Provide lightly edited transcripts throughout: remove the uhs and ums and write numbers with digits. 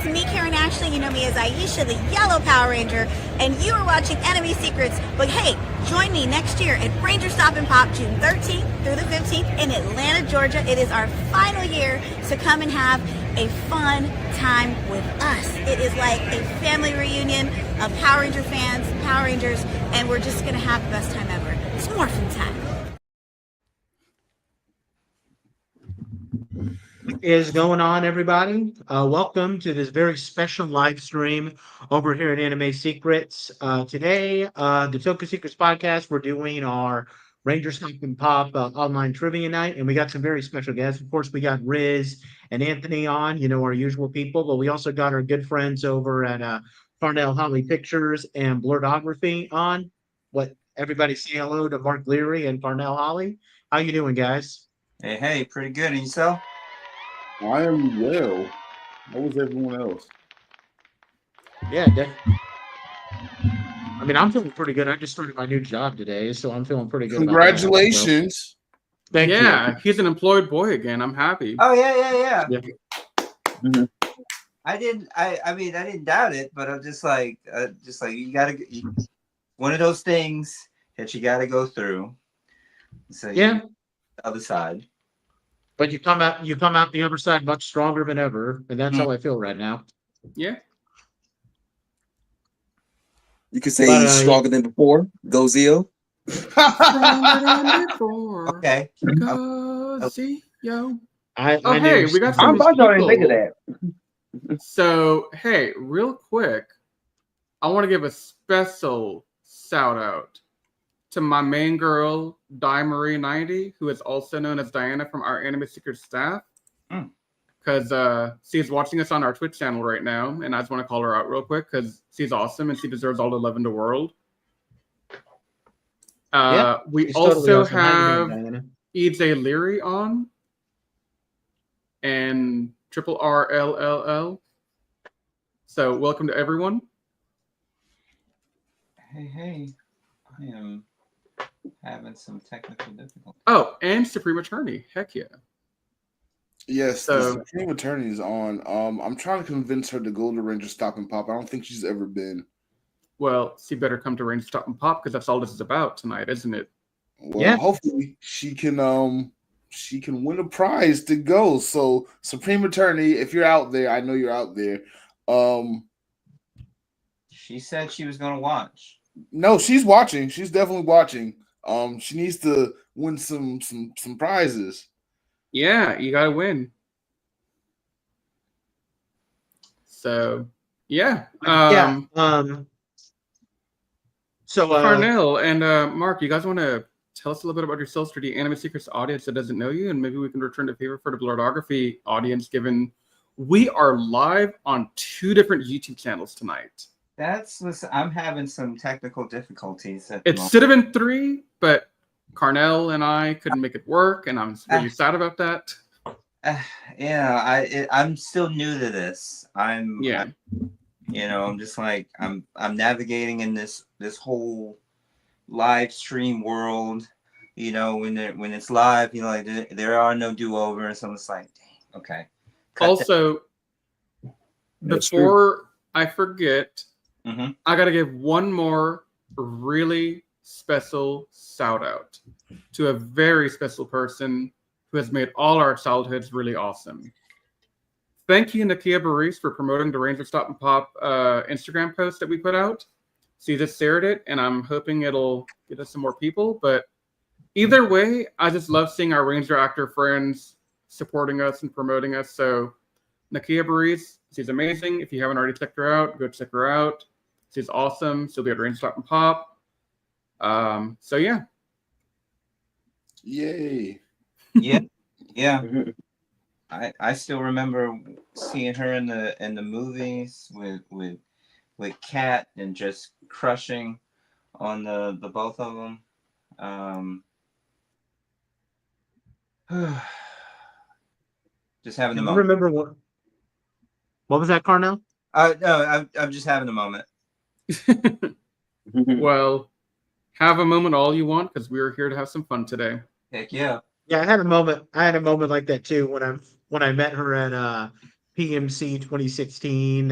It's me, Karen Ashley. You know me as Aisha, the Yellow Power Ranger, and you are watching Enemy Secrets. But hey, join me next year at Ragerstop and Pop, June 13th through the 15th in Atlanta, Georgia. It is our final year, so come and have a fun time with us. It is like a family reunion of Power Ranger fans, Power Rangers, and we're just gonna have the best time ever. It's more fun time. What is going on, everybody? Welcome to this very special live stream over here at Anime Secrets. Today, the Toku Secrets Podcast, we're doing our RangerStop and Pop online trivia night, and we got some very special guests. Of course, we got Riz and Anthony on, you know, our usual people, but we also got our good friends over at Carnell, Holley Pictures and Blerdography on. Everybody say hello to Mark Leary and Carnell Holley. How you doing, guys? Hey, pretty good. And yourself? I am well. How was everyone else? Yeah, I mean, I'm feeling pretty good. I just started my new job today, so I'm feeling pretty good. Congratulations. Thank you. Yeah, he's an employed boy again. I'm happy. Oh yeah. Mhm. I didn't doubt it, but I'm just like you gotta one of those things that you gotta go through. So Yeah. The other side. But you come out the other side much stronger than ever, and that's how I feel right now. Yeah. You could say he's stronger than before. Go Zio. Stronger than before. Okay. Go Zio. Hey, we got I'm some about to think of people. that. So, hey, real quick, I want to give a special shout out to my main girl, Di Marie 90, who is also known as Diana from our Anime Secrets staff. Because she's watching us on our Twitch channel right now, and I just want to call her out real quick because she's awesome and she deserves all the love in the world. We also have EJ Leary on and Triple RLLL. So welcome to everyone. Hey. I am having some technical difficulties. Oh, and Supreme Attorney. Heck yeah. Yes, So- the Supreme Attorney is on. I'm trying to convince her to go to RangerStop and Pop. I don't think she's ever been. Well, she better come to RangerStop and Pop because that's all this is about tonight, isn't it? Well, hopefully she can win a prize to go. So, Supreme Attorney, if you're out there, I know you're out there. She said she was gonna watch. No, she's watching. She's definitely watching. She needs to win some prizes. Yeah, you gotta win. So, yeah. So, Carnell and Mark, you guys want to tell us a little bit about yourselves for the Anime Secrets audience that doesn't know you, and maybe we can return the favor for the Blerdography audience, given we are live on 2 different YouTube channels tonight. I'm having some technical difficulties. It should have been 3, but Carnell and I couldn't make it work, and I'm really sad about that. I'm still new to this. I'm just like I'm navigating in this whole live stream world. You know, when it's live, you know, like there are no do-overs. So I'm just like, dang, okay. Also, before I forget, Mm-hmm. I gotta give one more really special shout out to a very special person who has made all our childhoods really awesome. Thank you, Nakia Baris, for promoting the RangerStop and Pop Instagram post that we put out. She just shared it, and I'm hoping it'll get us some more people. But either way, I just love seeing our Ranger actor friends supporting us and promoting us. So Nakia Baris, she's amazing. If you haven't already checked her out, go check her out. She's awesome. She'll be at RangerStop and Pop. So yeah. Yay. Yeah. I still remember seeing her in the movies with Kat and just crushing on the both of them. Just having a moment. Remember what was that, Carnell? No, I'm just having a moment. Well, have a moment all you want, because we're here to have some fun today. Heck yeah. Yeah, I had a moment like that too when I met her at PMC 2016.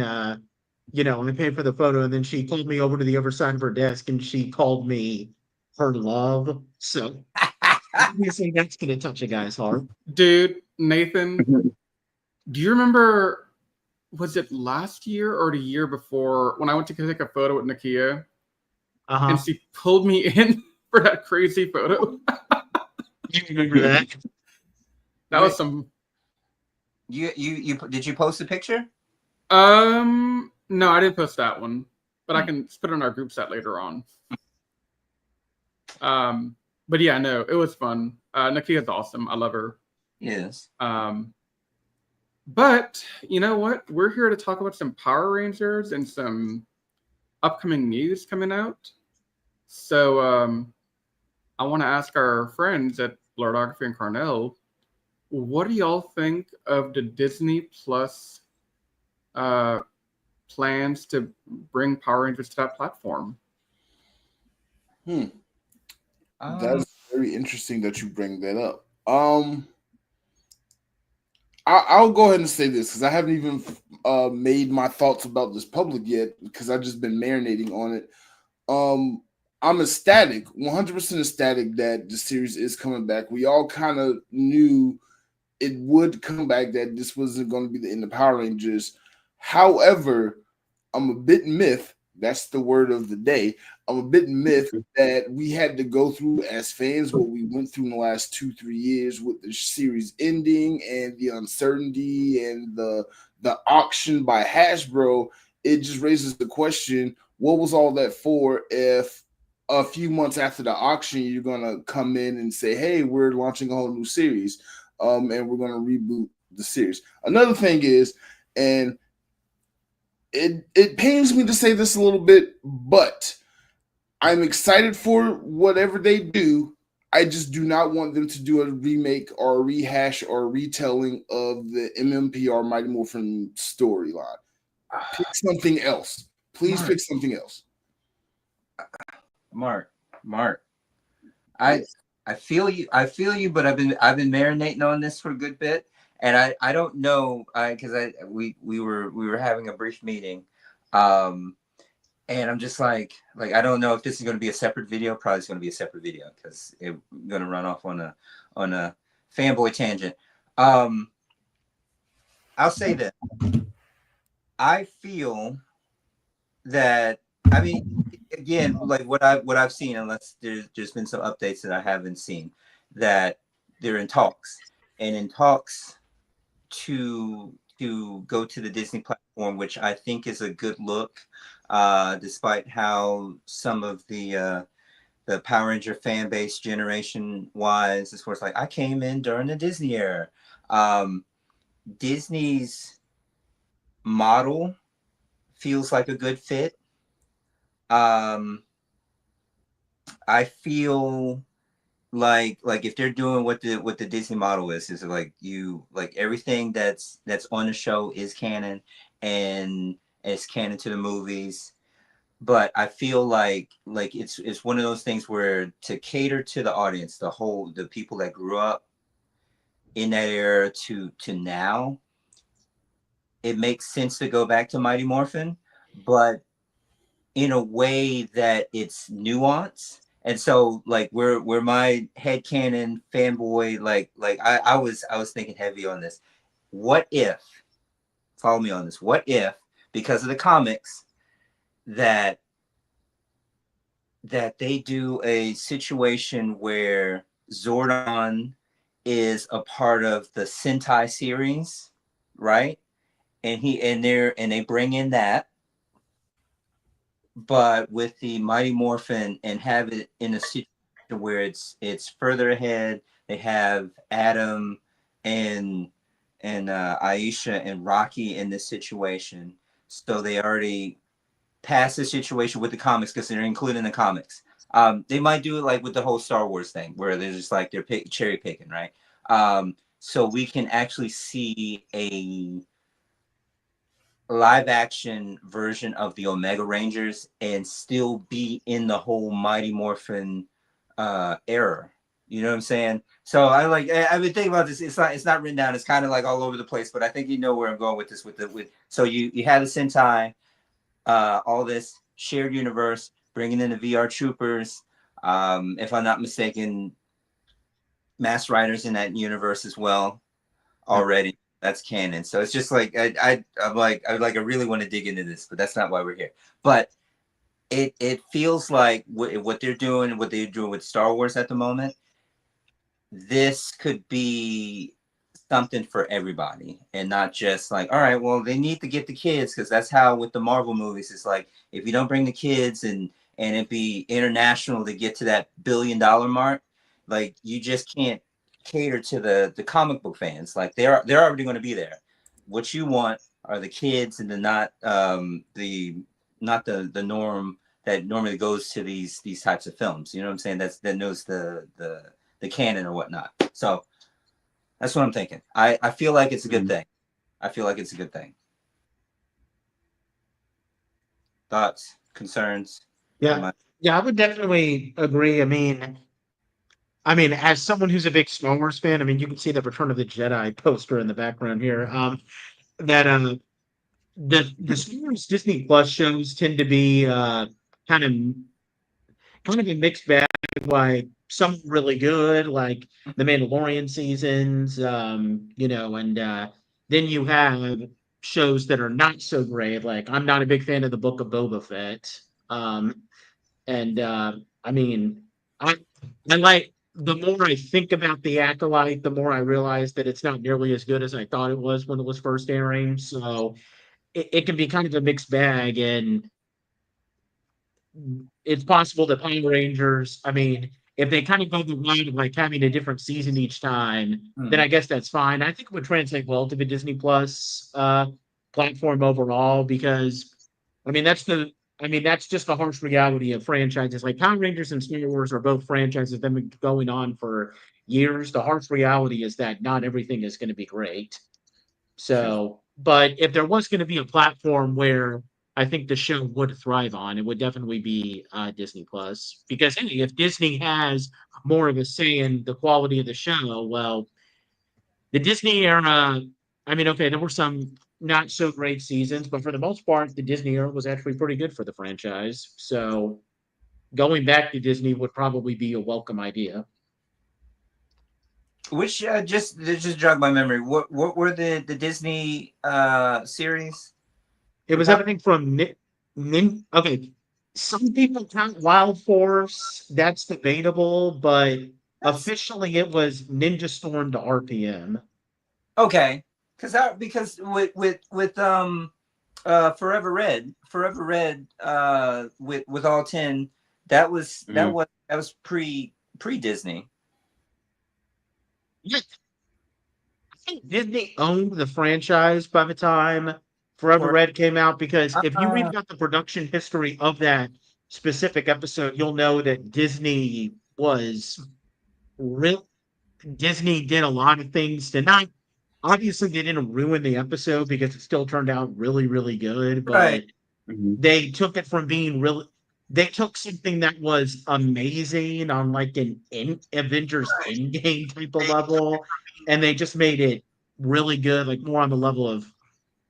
You know, I paid for the photo, and then she pulled me over to the other side of her desk, and she called me her love. So obviously, that's gonna touch a guy's heart. Dude, Nathan, do you remember? Was it last year or the year before when I went to take a photo with Nakia, and she pulled me in for that crazy photo? You remember that? That was some. You did you post a picture? No, I didn't post that one, but I can put it on our group chat later on. But yeah, no, it was fun. Nakia's awesome. I love her. Yes. But you know what? We're here to talk about some Power Rangers and some upcoming news coming out. So I want to ask our friends at Blerdography and Carnell, what do y'all think of the Disney Plus plans to bring Power Rangers to that platform? That's very interesting that you bring that up. I'll go ahead and say this because I haven't even made my thoughts about this public yet because I've just been marinating on it. I'm ecstatic, 100% ecstatic that the series is coming back. We all kind of knew it would come back, that this wasn't going to be the end of Power Rangers. However, I'm a bit miffed. That's the word of the day. I'm a bit miffed that we had to go through as fans what we went through in the last 2-3 years with the series ending and the uncertainty and the auction by Hasbro. It just raises the question, what was all that for if a few months after the auction you're going to come in and say, hey, we're launching a whole new series and we're going to reboot the series. Another thing is, and it pains me to say this a little bit, but I'm excited for whatever they do. I just do not want them to do a remake or a rehash or a retelling of the MMPR Mighty Morphin storyline. Pick something else. Please pick something else. Mark. I feel you, but I've been marinating on this for a good bit. And I don't know, because we were having a brief meeting, and I'm just like I don't know if this is going to be a separate video. Probably it's going to be a separate video because it's going to run off on a fanboy tangent. I'll say that I feel that, I mean, again, like what I've seen, unless there's been some updates that I haven't seen, that they're in talks to go to the Disney platform, which I think is a good look, despite how some of the Power Ranger fan base generation wise, as far as like I came in during the Disney era. Disney's model feels like a good fit. I feel like if they're doing what the Disney model is like everything that's on the show is canon and it's canon to the movies, but I feel like it's one of those things where to cater to the audience, the people that grew up in that era to now, it makes sense to go back to Mighty Morphin, but in a way that it's nuanced. And so like where my headcanon fanboy, like I was thinking heavy on this. What if, follow me on this, what if, because of the comics, that they do a situation where Zordon is a part of the Sentai series, right? And they bring in that, but with the Mighty Morphin, and have it in a situation where it's further ahead. They have Adam and Aisha and Rocky in this situation, so they already passed the situation with the comics because they're including the comics. They might do it like with the whole Star Wars thing, where they're just like they're cherry picking, right? So we can actually see a live action version of the Omega Rangers and still be in the whole Mighty Morphin era. You know what I'm saying? So I've been thinking about this. It's not written down. It's kind of like all over the place, but I think you know where I'm going with this. So you had the Sentai, all this shared universe, bringing in the VR troopers. If I'm not mistaken, Mass Riders in that universe as well already. That's canon. So it's just like I really want to dig into this, but that's not why we're here. But it feels like what they're doing with Star Wars at the moment, this could be something for everybody and not just like, all right, well, they need to get the kids, because that's how with the Marvel movies, it's like if you don't bring the kids and it be international to get to that $1 billion mark, like you just can't cater to the comic book fans. Like they're already going to be there. What you want are the kids and not the norm that normally goes to these types of films. You know what I'm saying? That knows the canon or whatnot. So that's what I'm thinking. I feel like it's a good thing. I feel like it's a good thing. Thoughts, concerns? Yeah, I would definitely agree. I mean, as someone who's a big Star Wars fan, I mean, you can see the Return of the Jedi poster in the background here. That the Star Wars Disney Plus shows tend to be kind of a mixed bag. Like some really good, like the Mandalorian seasons, and then you have shows that are not so great. Like I'm not a big fan of the Book of Boba Fett. And I mean, I I like the more I think about the Acolyte, the more I realize that it's not nearly as good as I thought it was when it was first airing. So it can be kind of a mixed bag, and it's possible that Power Rangers, I mean, if they kind of go the route of like having a different season each time, then I guess that's fine. I think it would translate well to the Disney Plus platform overall, because I mean that's just the harsh reality of franchises. Like Power Rangers and Star Wars are both franchises that have been going on for years. The harsh reality is that not everything is going to be great. So, but if there was going to be a platform where I think the show would thrive on, it would definitely be Disney Plus. Because hey, if Disney has more of a say in the quality of the show, well, the Disney era, I mean, okay, there were some not so great seasons, but for the most part, the Disney era was actually pretty good for the franchise. So going back to Disney would probably be a welcome idea. Which just jogged my memory. What were the Disney series? It was everything from okay. Some people count Wild Force. That's debatable, but officially it was Ninja Storm to RPM. Okay, because with Forever Red with all 10, that was pre Disney. I think Disney owned the franchise by the time Forever Red came out, because if you read about the production history of that specific episode, you'll know that Disney did a lot of things to not. Obviously, they didn't ruin the episode because it still turned out really, really good. But Right. They took it from being really. They took something that was amazing on like an Avengers Endgame type of level, and they just made it really good, like more on the level of,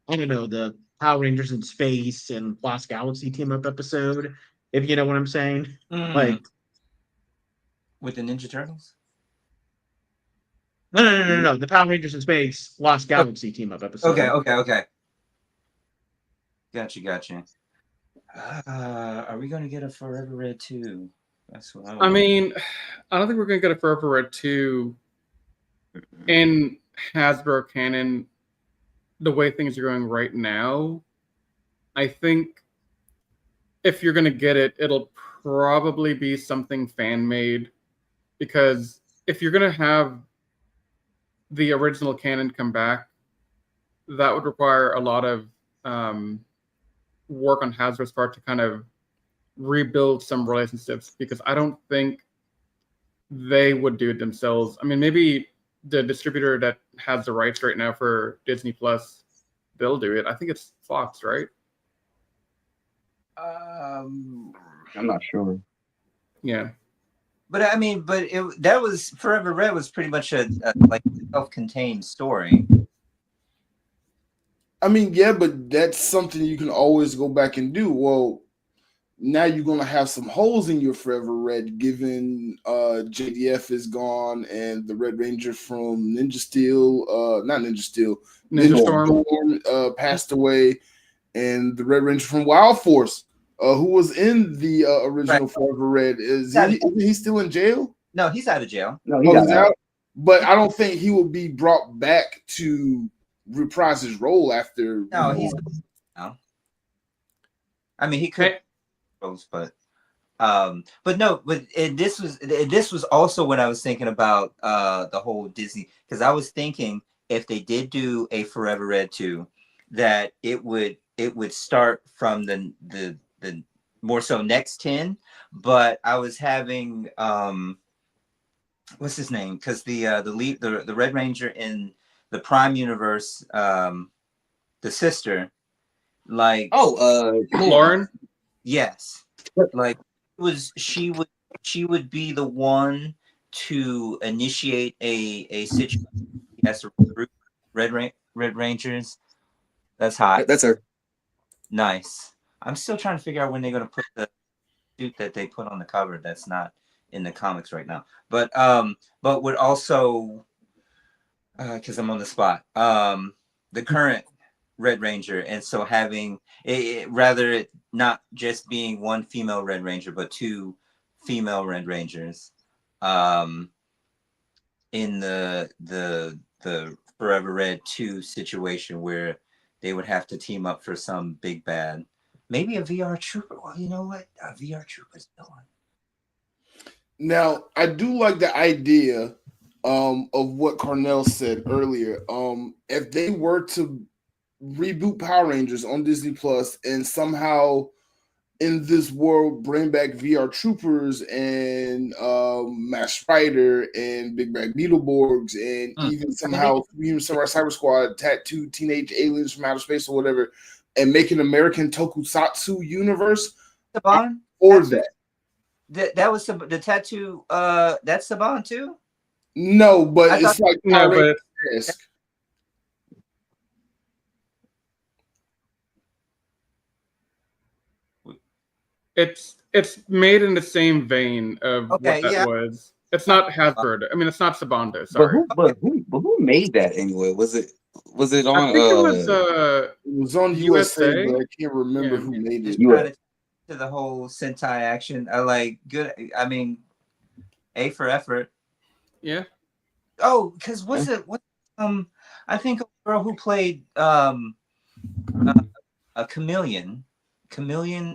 I don't know, the Power Rangers in Space and Lost Galaxy team up episode, if you know what I'm saying. Like with the Ninja Turtles. No. The Power Rangers in Space Lost Galaxy team up episode. Okay. Gotcha. Are we gonna get a Forever Red 2? That's what I mean, I don't think we're gonna get a Forever Red 2 in Hasbro canon. The way things are going right now, I think if you're gonna get it, it'll probably be something fan made, because if you're gonna have the original canon come back, that would require a lot of work on Hasbro's part to kind of rebuild some relationships, because I don't think they would do it themselves. I mean, maybe the distributor that has the rights right now for Disney Plus, they'll do it. I think it's Fox, right? I'm not sure. Yeah. But I mean, that was Forever Red was pretty much a like self-contained story. I mean, yeah, but that's something you can always go back and do. Well, now you're gonna have some holes in your Forever Red, given JDF is gone and the Red Ranger from Ninja Steel, not Ninja Steel, Ninja Storm, passed away, and the Red Ranger from Wild Force, who was in the original Forever Red, is he still in jail? No, he's out of jail. No, he's out. But I don't think he will be brought back to reprise his role after. No, he's no. I mean, he could, but this was also when I was thinking about the whole Disney, because I was thinking if they did do a Forever Red 2, that it would start from the more so next 10, but I was having what's his name, because the Red Ranger in the Prime universe, the sister, like Lauren. Yes, like she would be the one to initiate a situation. He has to recruit Red Rangers. That's hot. That's her. Nice. I'm still trying to figure out when they're gonna put the suit that they put on the cover. That's not in the comics right now. But would also, because I'm on the spot, the current Red Ranger, and so having rather it not just being one female Red Ranger, but two female Red Rangers, in the Forever Red 2 situation where they would have to team up for some big bad, maybe a VR Trooper. Well, you know what, a VR Trooper's villain. Now, I do like the idea of what Carnell said earlier. If they were to reboot Power Rangers on Disney Plus and somehow in this world bring back VR Troopers and Mass Rider and Big Bad Beetleborgs and even somehow Human Samurai Cyber Squad, tattooed teenage aliens from outer space or whatever, and make an American Tokusatsu universe, Saban? Or that was the tattoo. That's Saban too. No, but it's like Power Rangers-esque. It's made in the same vein of what that was. It's not Hasbro. I mean, it's not Sabondo. Sorry. But who made that anyway? Was it on? I think it was on USA, but I can't remember who made it. To the whole Sentai action, I like good. I mean, A for effort. Yeah. Oh, because I think a girl who played a Chameleon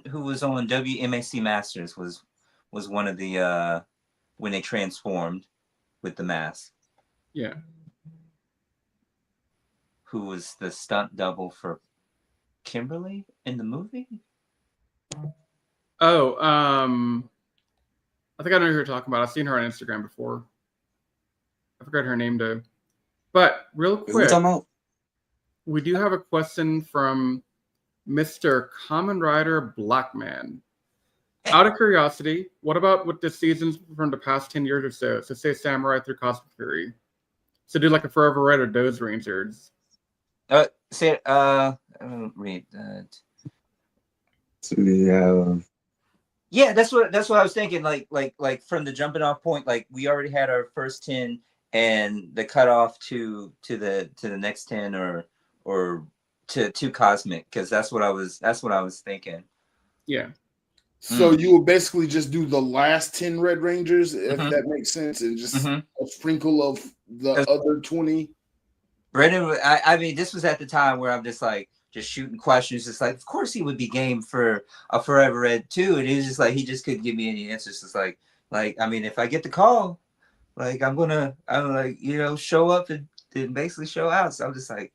who was on WMAC Masters was one of the when they transformed with the mask. Yeah. Who was the stunt double for Kimberly in the movie? Oh, I think I know who you're talking about. I've seen her on Instagram before. I forgot her name though. But real quick, we do have a question from Mr. Kamen Rider Blackman. Out of curiosity, what about with the seasons from the past 10 years or so? So say Samurai through Cosmic Fury. So do like a Forever Red or Those Rangers. I don't read that. So yeah, that's what I was thinking. Like from the jumping off point, like we already had our first 10 and the cutoff to the next 10 or to Cosmic, because that's what I was thinking. Yeah. So you would basically just do the last 10 Red Rangers, if that makes sense, and just a sprinkle of the other 20. Brendan, I mean, this was at the time where I'm just shooting questions, just like, of course he would be game for a Forever Red 2, and he was just like, he just couldn't give me any answers. It's like I mean, if I get the call, like I'm like, show up and basically show out. So I'm just like,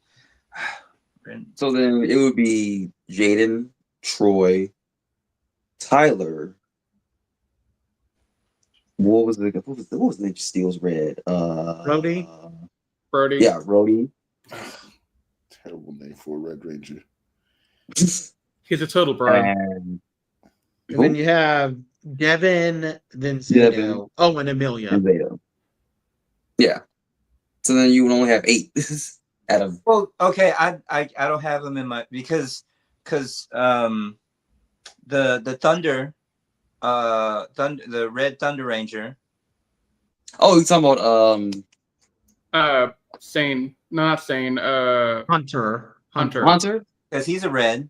Brendan. So then it would be Jaden, Troy, Tyler. What was Ninja Steel's red? Brody. Yeah, Brody. Terrible name for a Red Ranger. He's a total bro. And then you have Devin, then Devin. Zato. Oh, and Amelia. And Zato. Yeah. So then you would only have 8 out of. Well, okay, I don't have them in my because the Thunder, the Red Thunder Ranger. Oh, you're talking about Sane, not Sane. Hunter. Hunter. Because he's a red.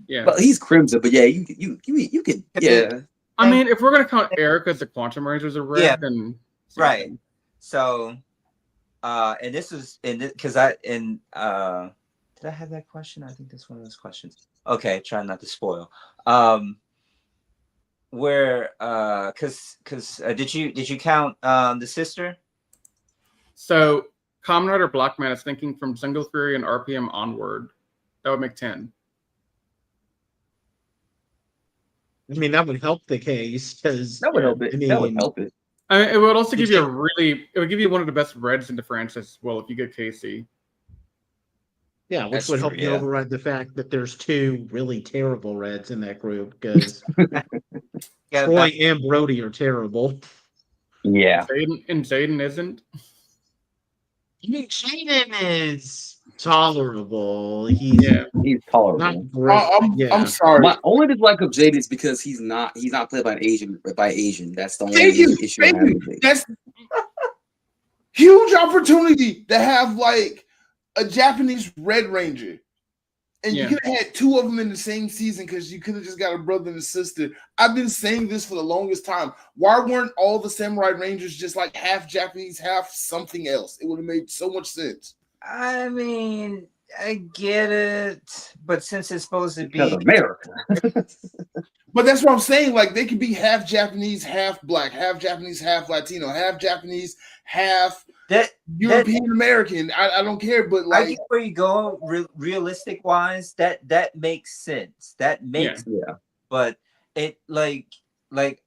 Yeah. But he's Crimson. But yeah, you could. Yeah. I mean, if we're gonna count Eric as the Quantum Rangers are red, Yeah. then Right. So, and this is because did I have that question? I think that's one of those questions. Okay, try not to spoil. Did you count the sister? So Kamen Rider Blackman is thinking from Single Fury and RPM onward. That would make 10. I mean, that would help the case because That would help it. I mean, That would help it. I mean, it would also give you it would give you one of the best reds in the franchise as well if you get Casey. yeah, which That's would help true, you yeah. override the fact that there's 2 really terrible Reds in that group because Yeah, Troy and Brody are terrible. Yeah. Zayden isn't. I mean, Shaden is tolerable. He's He's tolerable. not great. I'm sorry. My only dislike of Jade is because he's not played by an Asian. That's the only Thank you. issue I Thank have you. with Jade. That's huge opportunity to have like a Japanese Red Ranger. And Yeah. you could have had 2 of them in the same season because you could have just got a brother and a sister. I've been saying this for the longest time. Why weren't all the Samurai Rangers just like half Japanese, half something else? It would have made so much sense. I mean, I get it, but since it's supposed to Because be America. But that's what I'm saying. Like they could be half Japanese, half black, half Japanese, half Latino, half Japanese, half European American. I don't care, but I like get where you go. Realistic wise, that makes sense. That makes Yeah. but it like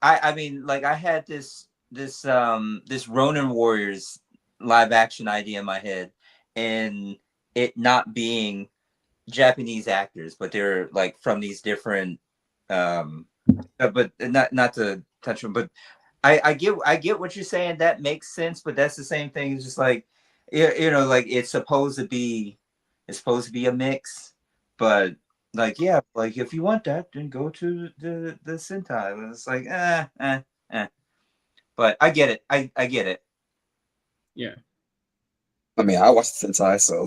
I mean like I had this Ronin Warriors live action idea in my head, and it not being Japanese actors, but they're like from these different but not to touch them, but I get what you're saying. That makes sense, but that's the same thing. It's just like like it's supposed to be a mix, but like like if you want that, then go to the Sentai. And it's like but I get it. I get it. Yeah. I mean, I watched Sentai, so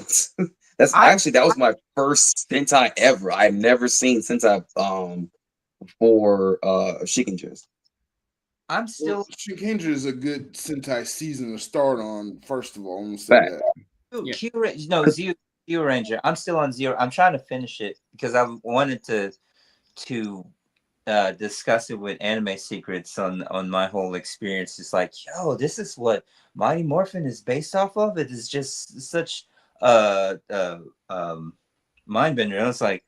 that was my first Sentai ever. I've never seen Sentai before Shikinjas. I'm still Shinkenger is a good Sentai season to start on. First of all, I'm gonna say that. Zero Ranger. I'm still on Zero. I'm trying to finish it because I wanted to discuss it with Anime Secrets on my whole experience. It's like, yo, this is what Mighty Morphin is based off of. It is just such mind bender. And it's like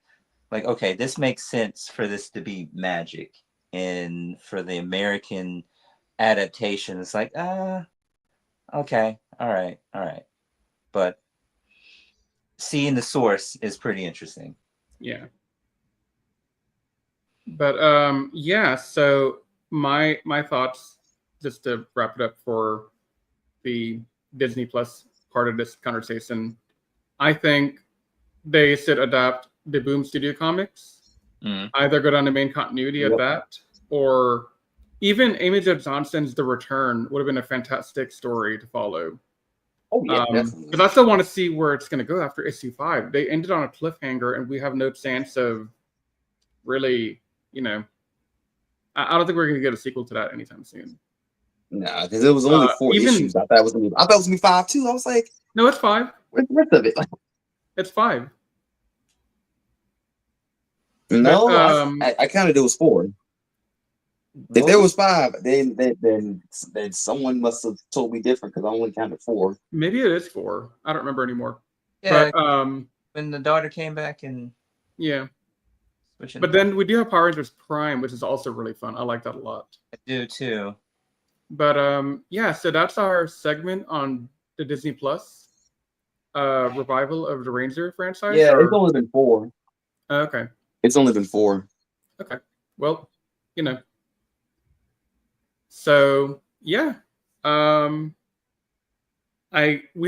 okay, this makes sense for this to be magic, and for the American adaptation, it's like okay, all right, but seeing the source is pretty interesting. Yeah. But so my thoughts, just to wrap it up for the Disney Plus part of this conversation, I think they should adapt the Boom Studio comics, either go down the main continuity of that, or even Amy Jo Johnson's The Return would have been a fantastic story to follow. Oh yeah, definitely. Because I still want to see where it's going to go after issue 5. They ended on a cliffhanger, and we have no chance of really, I don't think we're going to get a sequel to that anytime soon. Nah, because it was only 4 issues. I thought it was going to be 5 too. I was like, no, it's 5. Where's the rest of it? It's 5. No, But, I counted it was 4. If there was 5, then someone must have told me different because I only counted 4. Maybe it is 4. I don't remember anymore. Yeah, But when the daughter came back and yeah. But then we do have Power Rangers Prime, which is also really fun. I like that a lot. I do too. But so that's our segment on the Disney Plus revival of the Ranger franchise. Yeah, it's only been 4. Okay. It's only been 4. Okay. Well, So yeah, we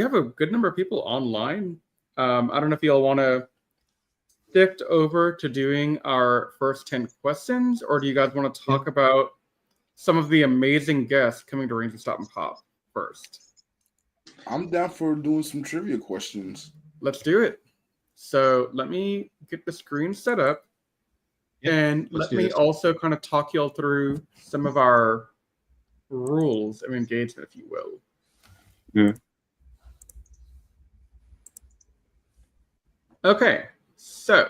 have a good number of people online. I don't know if y'all want to shift over to doing our first 10 questions, or do you guys want to talk about some of the amazing guests coming to Ragerstop and Pop first? I'm down for doing some trivia questions. Let's do it. So let me get the screen set up, and let me also kind of talk y'all through some of our rules of engagement, if you will. Yeah. Okay, so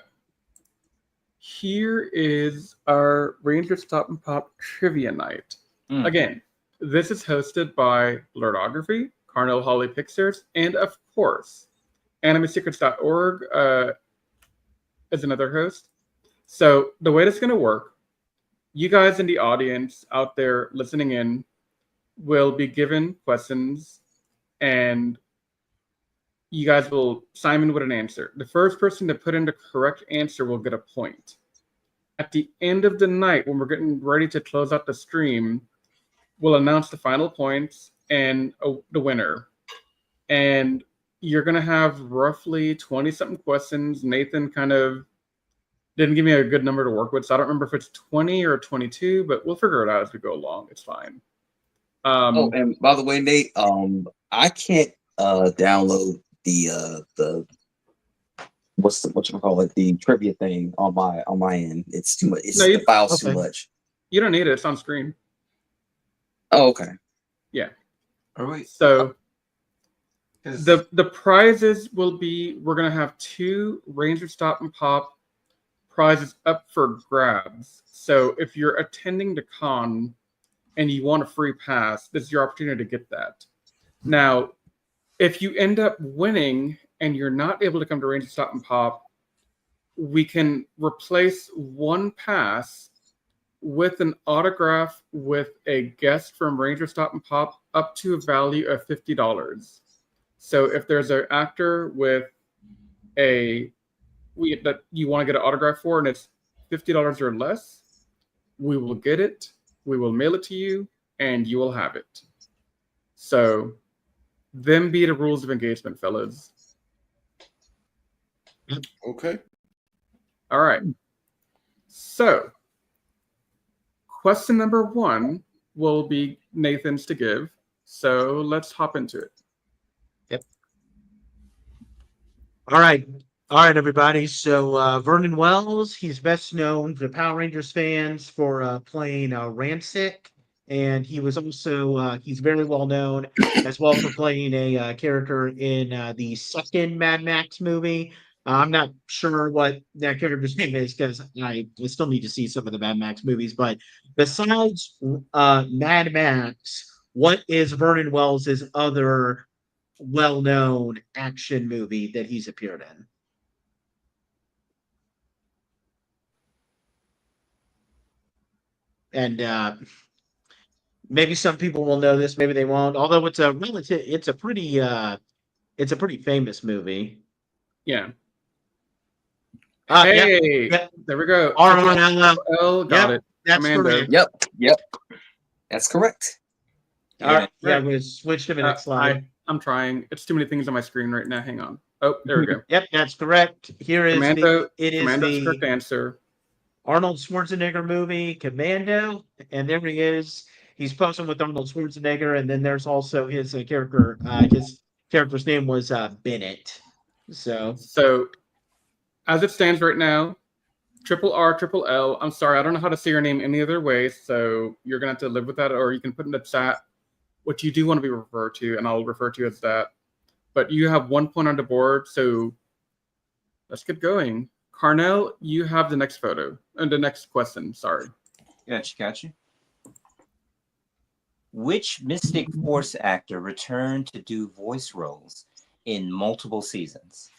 here is our Ragerstop and Pop trivia night. Again, this is hosted by Blerdography, Carnell, Holley Pixars, and of course, AnimeSecrets.org is another host. So the way this is going to work, you guys in the audience out there listening in will be given questions, and you guys will chime in with an answer. The first person to put in the correct answer will get a point. At the end of the night, when we're getting ready to close out the stream, we'll announce the final points and the winner. And you're going to have roughly 20-something questions. Nathan kind of didn't give me a good number to work with, so I don't remember if it's 20 or 22, but we'll figure it out as we go along. It's fine. Oh, and by the way, Nate, I can't download the what you call it, the trivia thing on my end. It's too much. The file's too much. You don't need it. It's on screen. Oh, okay. Yeah. Are we? So the prizes will be, we're gonna have 2 Ragerstop and Pop prizes up for grabs. So if you're attending the con and you want a free pass, this is your opportunity to get that. Now, if you end up winning and you're not able to come to Ragerstop and Pop, we can replace 1 pass with an autograph with a guest from Ragerstop and Pop up to a value of $50. So if there's an actor with that you want to get an autograph for and it's $50 or less, we will get it, we will mail it to you, and you will have it. So them be the rules of engagement, fellas. Okay. All right. So question number 1 will be Nathan's to give. So let's hop into it. Yep. All right, everybody. So Vernon Wells, he's best known to Power Rangers fans for playing Rancid, and he was also he's very well known as well for playing a character in the second Mad Max movie. I'm not sure what that character's name is because I still need to see some of the Mad Max movies. But besides Mad Max, what is Vernon Wells' other well-known action movie that he's appeared in? And maybe some people will know this, maybe they won't. Although it's a pretty famous movie. Yeah. Hey, yeah. There we go. RRL. Got it. That's correct. Yep. That's correct. Yeah, we switched to the next slide. I'm trying. It's too many things on my screen right now. Hang on. Oh, there we go. Yep, that's correct. Here is Commando's the correct answer. Arnold Schwarzenegger movie, Commando, and there he is. He's posing with Arnold Schwarzenegger, and then there's also his character. His character's name was Bennett. So as it stands right now, Triple R, Triple L. I'm sorry, I don't know how to say your name any other way, so you're gonna have to live with that, or you can put in the chat what you do want to be referred to, and I'll refer to you as that. But you have 1 point on the board, so let's get going. Carnell, you have the next photo and the next question. Sorry. Gotcha. Which Mystic Force actor returned to do voice roles in multiple seasons?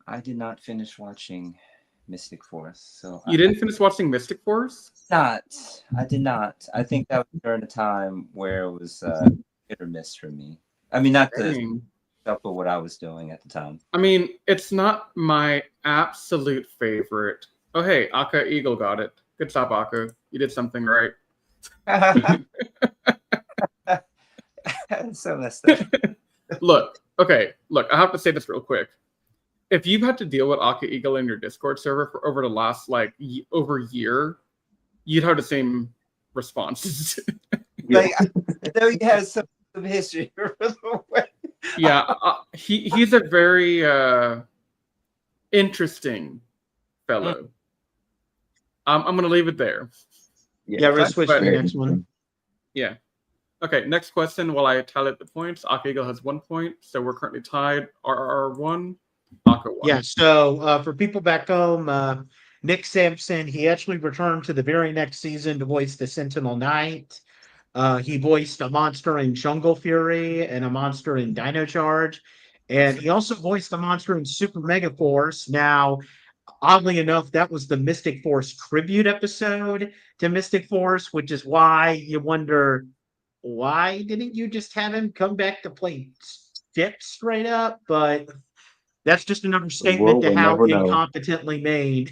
I did not finish watching Mystic Force, so you didn't finish watching Mystic Force? I did not. I think that was during a time where it was hit or miss for me. I mean, not the stuff of what I was doing at the time. I mean, it's not my absolute favorite, Oh, hey, Aka Eagle got it. Good job, Aka. You did something right. So messed up. Look, I have to say this real quick. If you've had to deal with Aka Eagle in your Discord server for over the last over a year, you'd have the same responses. Like I know he has some history for the way. Yeah, he's a very interesting fellow. I'm gonna leave it there. Yeah, we're gonna switch to the next one. Yeah. Okay, next question. While I tally up the points, Aka Eagle has 1 point, so we're currently tied. RR 1, Aka 1. Yeah, so for people back home, Nick Sampson, he actually returned to the very next season to voice the Sentinel Knight. He voiced a monster in Jungle Fury and a monster in Dino Charge. And he also voiced a monster in Super Mega Force. Now, oddly enough, that was the Mystic Force tribute episode to Mystic Force, which is why you wonder, why didn't you just have him come back to play Step straight up? But that's just another statement to how incompetently made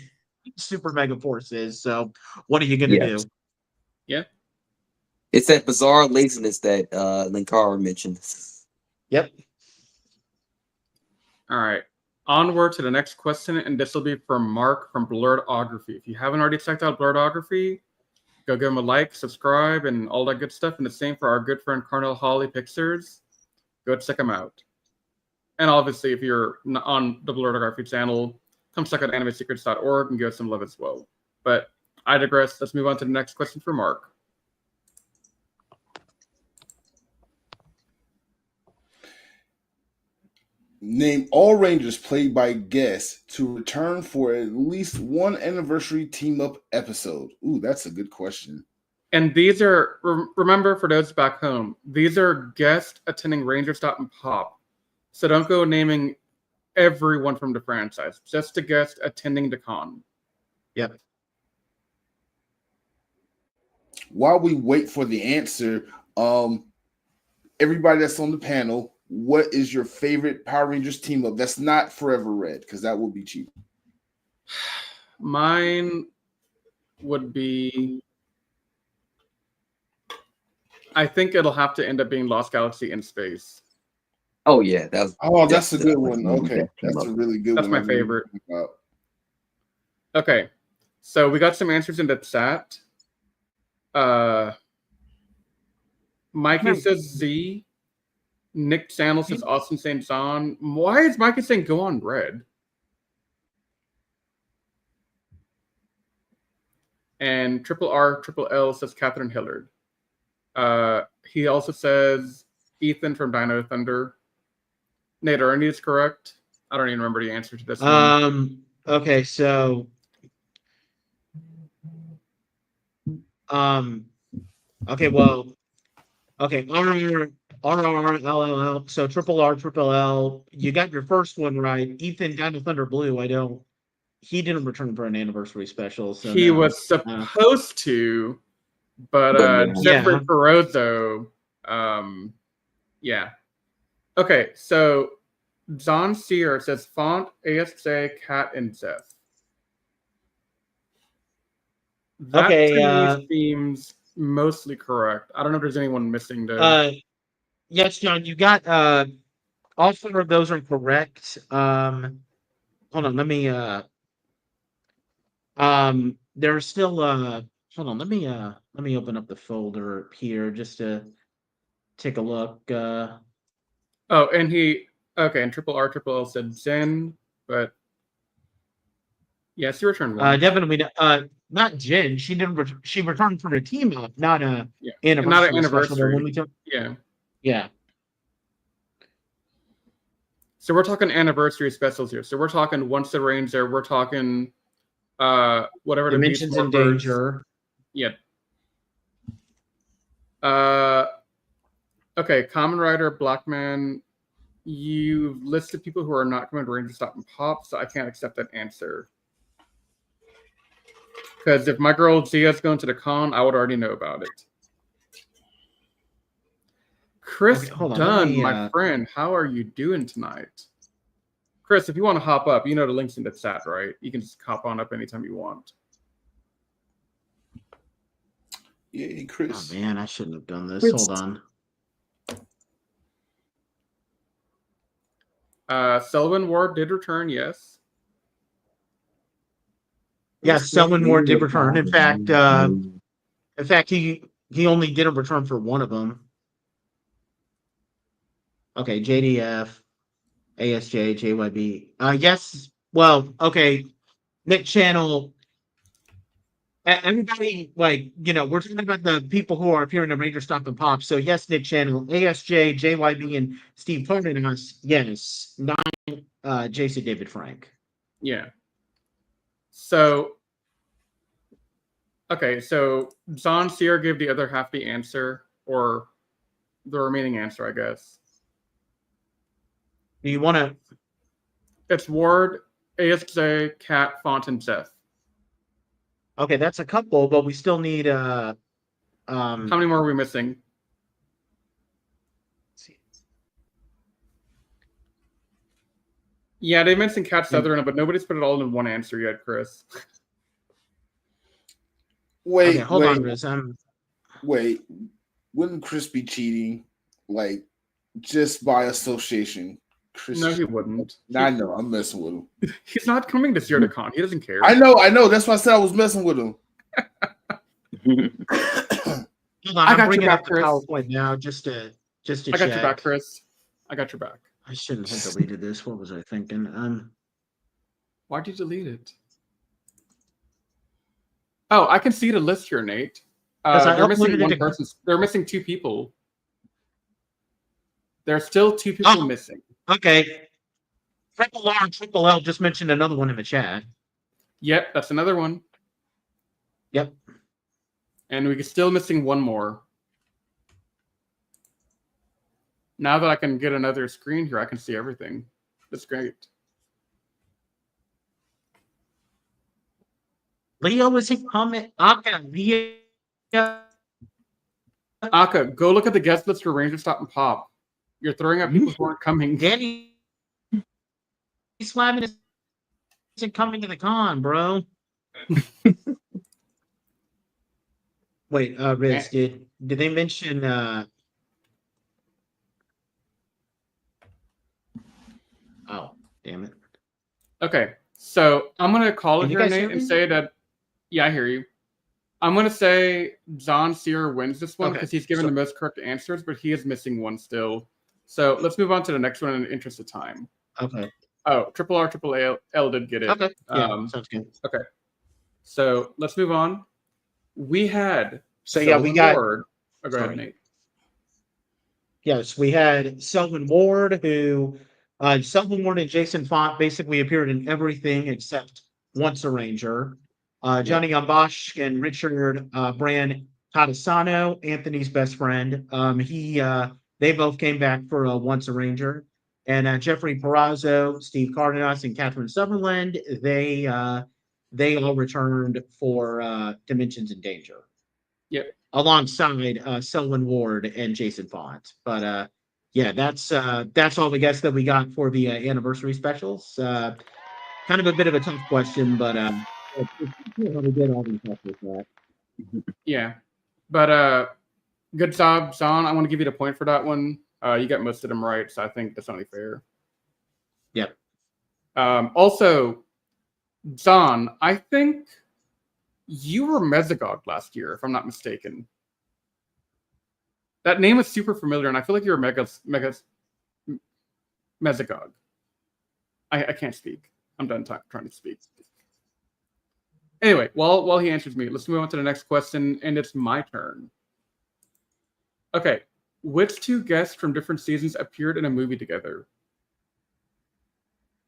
Super Mega Force is. So what are you going to do? Yeah. It's that bizarre laziness that Linkara mentioned. Yep. All right. Onward to the next question, and this will be from Mark from Blerdography. If you haven't already checked out Blerdography, go give him a like, subscribe, and all that good stuff. And the same for our good friend Carnell Holley Pictures. Go check him out. And obviously, if you're on the Blerdography channel, come check out animesecrets.org and give us some love as well. But I digress. Let's move on to the next question for Mark. Name all Rangers played by guests to return for at least one anniversary team-up episode. Ooh, that's a good question. And these are, remember for those back home, these are guests attending Ragerstop and Pop. So don't go naming everyone from the franchise, just a guest attending the con. Yep. While we wait for the answer, everybody that's on the panel, what is your favorite Power Rangers team up that's not Forever Red? Because that would be cheap. Mine would be, I think it'll have to end up being Lost Galaxy in Space. Oh yeah, that's a good one. Okay, that's a really good one. That's my favorite. Okay, so we got some answers in the chat. Mikey says Z. Nick Channel says Austin St. John. Why is Mikey saying go on red? And Triple R, Triple L says Catherine Hillard. He also says Ethan from Dino Thunder. Nate, are any is correct? I don't even remember the answer to this one. Okay, so okay, well, okay, RRLLL. So Triple R, Triple L. You got your first one right. Ethan Dino Thunder Blue. He didn't return for an anniversary special. So he was supposed to, but Jeffrey Carozzo, yeah. Okay, so John Sear says Font, ASJ, Cat, and Jeff. That to me seems mostly correct. I don't know if there's anyone missing though. Yes, John, you got all four of those are correct. Hold on, let me there's still hold on, let me open up the folder here just to take a look. Oh, and and Triple R, Triple L said Jen, but yes, you returned one. Definitely not Jen. She didn't. She returned for a team up, not a anniversary. Not an anniversary. Yeah. So we're talking anniversary specials here. So we're talking Once the Ranger. We're talking whatever Dimensions in Danger. Yeah. Okay, Kamen Rider, Black Man. You've listed people who are not coming to Ragerstop and Pop, so I can't accept that answer. Because if my girl Gia's going to the con, I would already know about it. Chris Dunn, my friend, how are you doing tonight? Chris, if you want to hop up, you know the link's in the chat, right? You can just hop on up anytime you want. Yeah, Chris. Oh man, I shouldn't have done this. Chris. Hold on. Selwyn Ward did return, yes. Yes, Selwyn Ward did return. In fact, he only didn't return for one of them. Okay, JDF, ASJ, JYB. Yes. Well, okay. Nick Channel. Everybody, like, we're talking about the people who are appearing in Ragerstop and Pop. So yes, Nick Channel, ASJ, JYB, and Steve Carnell. Yes, not Jason David Frank. Yeah. So, okay, so Zahn Sear gave the other half the answer, or the remaining answer, I guess. Do you want to? It's Ward, ASJ, Cat, Font, and Seth. Okay, that's a couple, but we still need How many more are we missing? Yeah, they mentioned Cat Sutherland, but nobody's put it all in one answer yet, Chris. Wait, okay, hold on, Riz. Wait, wouldn't Chris be cheating, like, just by association? Chris, No, he wouldn't. I know, I'm messing with him. He's not coming this year to con. He doesn't care. I know. That's why I said I was messing with him. Hold on, I'm bringing up the PowerPoint now just to check. I got your back, Chris. I got your back. I shouldn't have deleted this. What was I thinking? Why'd you delete it? Oh, I can see the list here, Nate. They're missing one person. They're missing two people. There's still two people missing. Okay. Triple R and Triple L just mentioned another one in the chat. Yep, that's another one. Yep. And we're still missing one more. Now that I can get another screen here, I can see everything. That's great. Leo, is he coming? Leo. Aka, go look at the guest list for Ragerstop and Pop. You're throwing up people who aren't coming. Danny Slavin isn't coming to the con, bro. Wait, Riz, did they mention oh, damn it. Okay, so I'm gonna call it Can you here, guys hear Nate, and me? say that. Yeah, I hear you. I'm gonna say Zahn Sear wins this one because he's given the most correct answers, but he is missing one still. So let's move on to the next one in the interest of time. Okay. Oh, Triple R, Triple L did get it. Okay. Yeah, sounds good. Okay. So let's move on. We had we got. Ward. Oh, go ahead, Nate. Yes, we had Selwyn Ward, who Selwyn Ward and Jason Font basically appeared in everything except Once a Ranger. Johnny Ambosh and Richard Brand Tadasano, Anthony's best friend. They both came back for Once a Ranger. And Jeffrey Perazzo, Steve Cardenas, and Catherine Sutherland, they all returned for Dimensions in Danger. Yep. Alongside Selwyn Ward and Jason Font. But yeah, that's all the guests that we got for the anniversary specials. Kind of a bit of a tough question, but we did all these stuff with that. Yeah, but good job, Zahn. I want to give you the point for that one. You got most of them right, so I think that's only fair. Yep. Also, Zahn, I think you were Mesogog last year, if I'm not mistaken. That name is super familiar, and I feel like you're Mesogog. I can't speak. I'm done trying to speak. Anyway, while he answers me, let's move on to the next question, and it's my turn. Okay, which two guests from different seasons appeared in a movie together?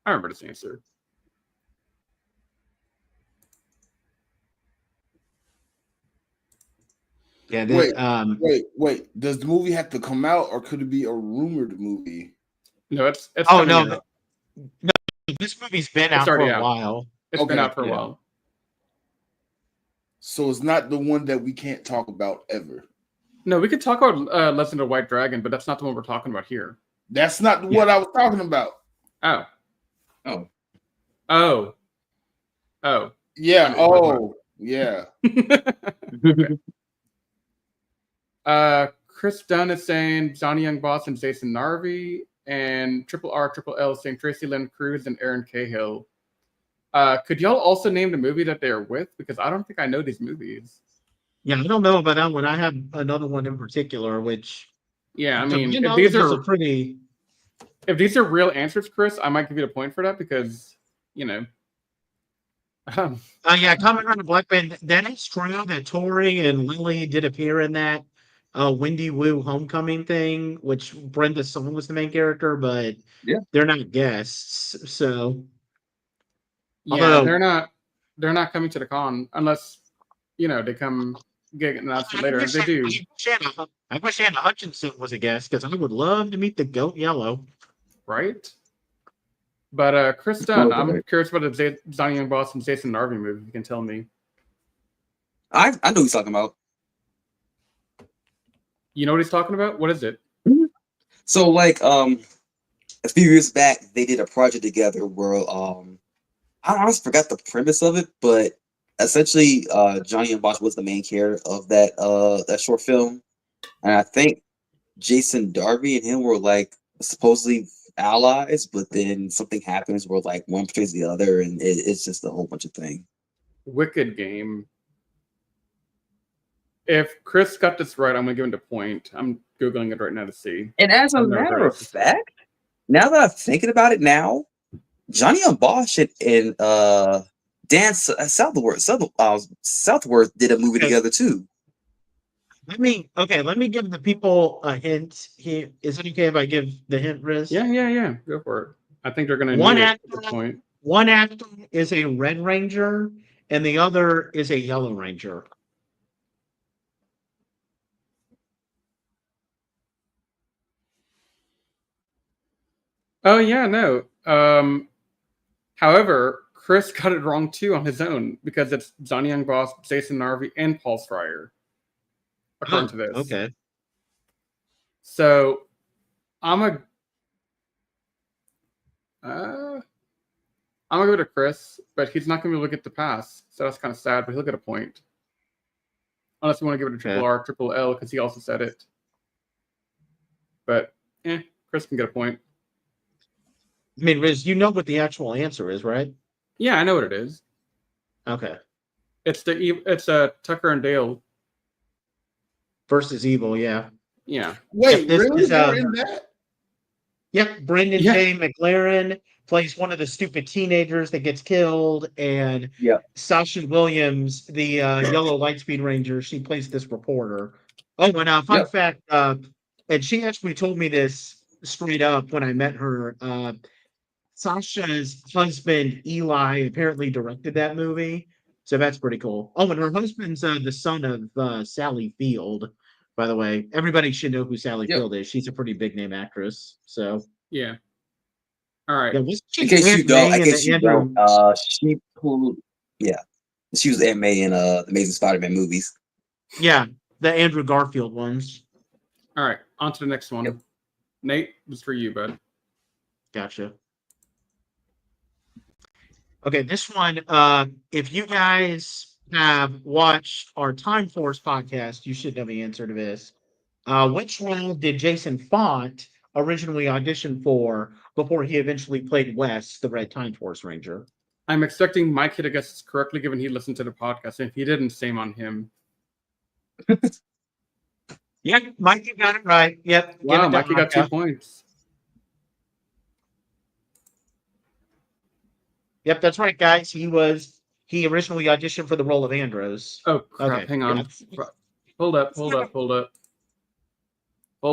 I remember this answer. Yeah. Wait. Does the movie have to come out, or could it be a rumored movie? No, it's oh no, no. This movie's been out for a while. It's been out for a while. So it's not the one that we can't talk about ever. No, we could talk about Legend of White Dragon, but that's not the one we're talking about here. That's not what I was talking about. Oh. Oh. Oh. Oh. Yeah. I know what Oh, yeah. Chris Dunn is saying Johnny Young Boss and Jason Narvi, and Triple R Triple L is saying Tracy Lynn Cruz and Aaron Cahill. Could y'all also name the movie that they're with? Because I don't think I know these movies. Yeah, I don't know about that one. I have another one in particular, which Yeah, I mean, if these are pretty. If these are real answers, Chris, I might give you a point for that because, yeah, Comment on the Black Band. That is true that Tori and Lily did appear in that Wendy Wu Homecoming thing, which Brenda Song was the main character, but they're not guests. So yeah, they're not coming to the con unless they come get announced later. If they do, I wish Anna Hutchinson was a guest because I would love to meet the Goat Yellow. Right. But Chris Dunn, I'm curious about the Johnny Young Boss and Jason Narvi movie. You can tell me. I know what he's talking about. You know what he's talking about? What is it? So like a few years back, they did a project together where I honestly forgot the premise of it, but essentially Johnny Young Boss was the main character of that short film, and I think Jason Darby and him were like supposedly allies, but then something happens where like one betrays the other, and it's just a whole bunch of things. Wicked Game. If Chris got this right, I'm gonna give him a point. I'm googling it right now to see. And as a matter of fact, now that I'm thinking about it now, Johnny Young Bosch and Dan Southworth did a movie together too. Let me give the people a hint. Is it okay if I give the hint, Riz? Yeah. Go for it. I think they're gonna one need actor, it at this point. One actor is a Red Ranger, and the other is a Yellow Ranger. Oh yeah, no. However, Chris got it wrong too on his own because it's Johnny Young Boss, Jason Narvi, and Paul Schreier. According to this. Okay. So I'm gonna go to Chris, but he's not gonna be able to get the pass. So that's kind of sad, but he'll get a point. Unless you want to give it a Triple R, Triple L, because he also said it. But Chris can get a point. I mean, Riz, you know what the actual answer is, right? Yeah, I know what it is. Okay. It's Tucker and Dale versus Evil, yeah. Yeah. Wait, really? They're in that? Yep. Brendan J. McLaren plays one of the stupid teenagers that gets killed, and Sasha Williams, the Yellow Lightspeed Ranger, she plays this reporter. Oh, and fun fact, and she actually told me this straight up when I met her. Sasha's husband, Eli, apparently directed that movie. So that's pretty cool. Oh, and her husband's the son of Sally Field, by the way. Everybody should know who Sally Field is. She's a pretty big name actress. So yeah. All right. In case you don't, she was Aunt May in the Amazing Spider-Man movies. Yeah, the Andrew Garfield ones. All right, on to the next one. Yep. Nate, this is for you, bud. Gotcha. Okay, this one, if you guys have watched our Time Force podcast, you should know the answer to this. Which role did Jason Font originally audition for before he eventually played Wes, the Red Time Force Ranger? I'm expecting Mikey to guess this correctly, given he listened to the podcast. And if he didn't, shame on him. Yep, Mikey got it right. Yep. Wow, Mikey got 2 points. Yep, that's right, guys. He originally auditioned for the role of Andros. Oh, crap. Okay. Hang on. Yeah. Hold up. Hold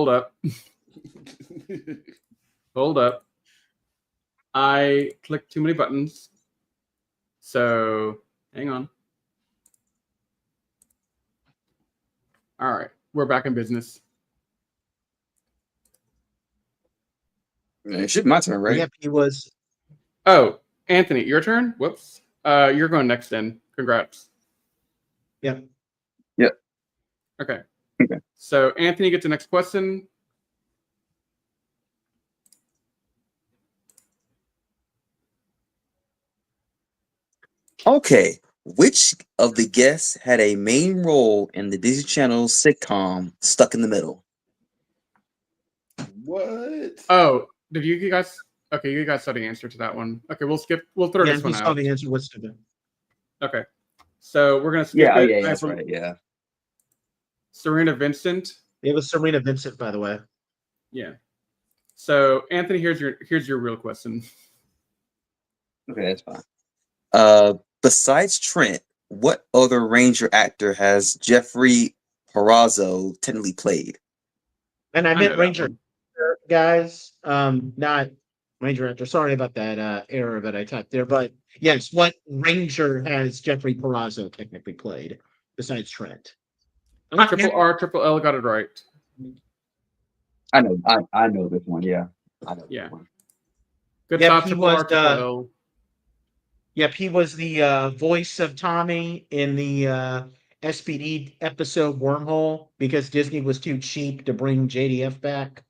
up. I clicked too many buttons. So, hang on. All right. We're back in business. It should be my turn, right? Yep, he was. Oh, Anthony, your turn? Whoops. You're going next then. Congrats. Yep. Yep. Okay. So, Anthony gets the next question. Okay. Which of the guests had a main role in the Disney Channel sitcom Stuck in the Middle? What? Oh, did you guys? Okay, you guys saw the answer to that one. Okay, we'll skip. We'll throw Yeah, this he one saw out. the answer. What's to do? Okay, so we're gonna skip Yeah, it. yeah, that's right. Yeah. Serena Vincent. It was Serena Vincent, by the way. Yeah. So Anthony, here's your real question. Okay, that's fine. Besides Trent, what other Ranger actor has Jeffrey Parazzo technically played? And I know meant that Ranger one. guys, not Ranger actor. Sorry about that error that I typed there. But yes, what Ranger has Jeffrey Parazzo technically played besides Trent? Triple R, Triple L got it right. I know. I know this one. Yeah, I know Yeah. this one. Good Yep, job, he Triple was R, Triple L. Yep, he was the voice of Tommy in the SPD episode Wormhole because Disney was too cheap to bring JDF back.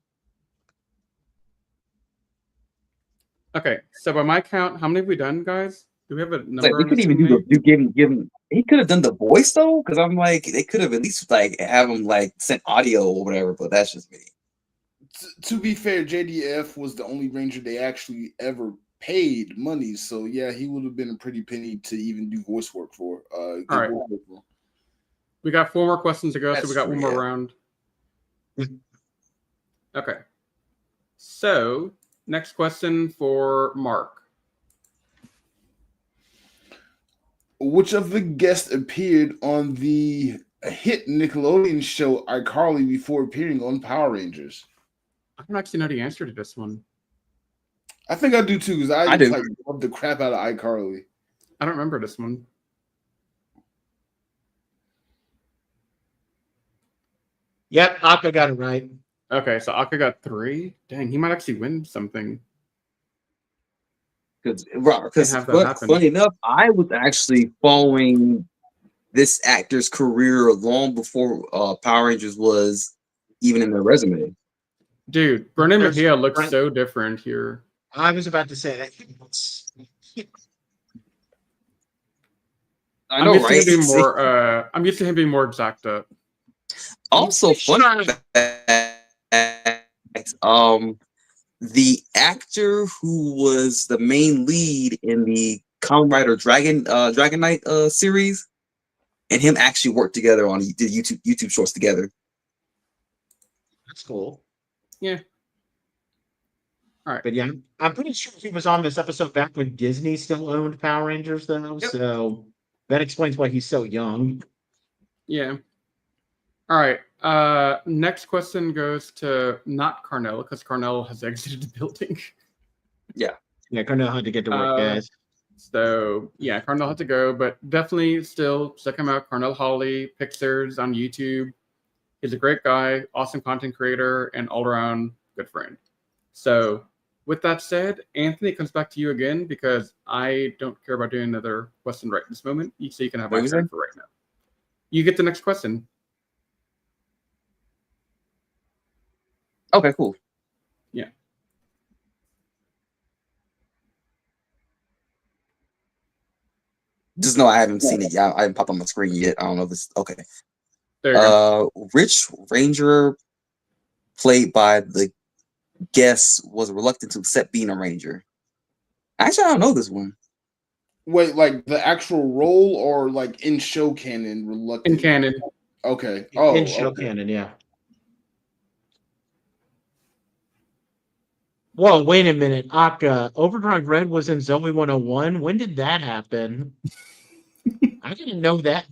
Okay, so by my count, how many have we done, guys? Do we have a It's like number we on could this even one, do Nate? give him. He could have done the voice though, because I'm like they could have at least like have him like sent audio or whatever. But that's just me. To be fair, JDF was the only Ranger they actually ever paid money. So yeah, he would have been a pretty penny to even do voice work for. All right. voice work for. We got 4 more questions to go, so That's we got one true, more yeah. round. Okay. So, next question for Mark. Which of the guests appeared on the hit Nickelodeon show iCarly before appearing on Power Rangers? I don't actually know the answer to this one. I think I do too, because I do. like love the crap out of iCarly. I don't remember this one. Yep, Akka got it right. Okay, so Akka got 3. Dang, he might actually win something. Because have that happen. funny enough, I was actually following this actor's career long before Power Rangers was even in their resume. Dude, Brennan That's Mejia looks right. so different here. I was about to say that. I know, right? I'm used to him being more exact up. Also, fun fact, the actor who was the main lead in the Kamen Rider Dragon Knight series, and him actually worked together on did YouTube shorts together. That's cool. Yeah. All right. But yeah, I'm pretty sure he was on this episode back when Disney still owned Power Rangers, though. Yep. So that explains why he's so young. Yeah. All right. Next question goes to not Carnell, because Carnell has exited the building. Yeah, Carnell had to get to work, guys. So yeah, Carnell had to go, but definitely still check him out. Carnell Holley, Pixars on YouTube. He's a great guy, awesome content creator, and all around good friend. So with that said, Anthony, it comes back to you again because I don't care about doing another question right this moment. So you can have my turn for right now. You get the next question. Okay, cool. Yeah. Just know I haven't seen it yet. I haven't popped on my screen yet. I don't know if this. Okay. There you go. Which Ranger played by the guest was reluctant to accept being a Ranger? Actually, I don't know this one. Wait, like the actual role or like in show canon? Reluctant. In canon. Okay. In show canon, yeah. Whoa, wait a minute. Akka, Overdrive Red was in Zoe 101. When did that happen? I didn't know that.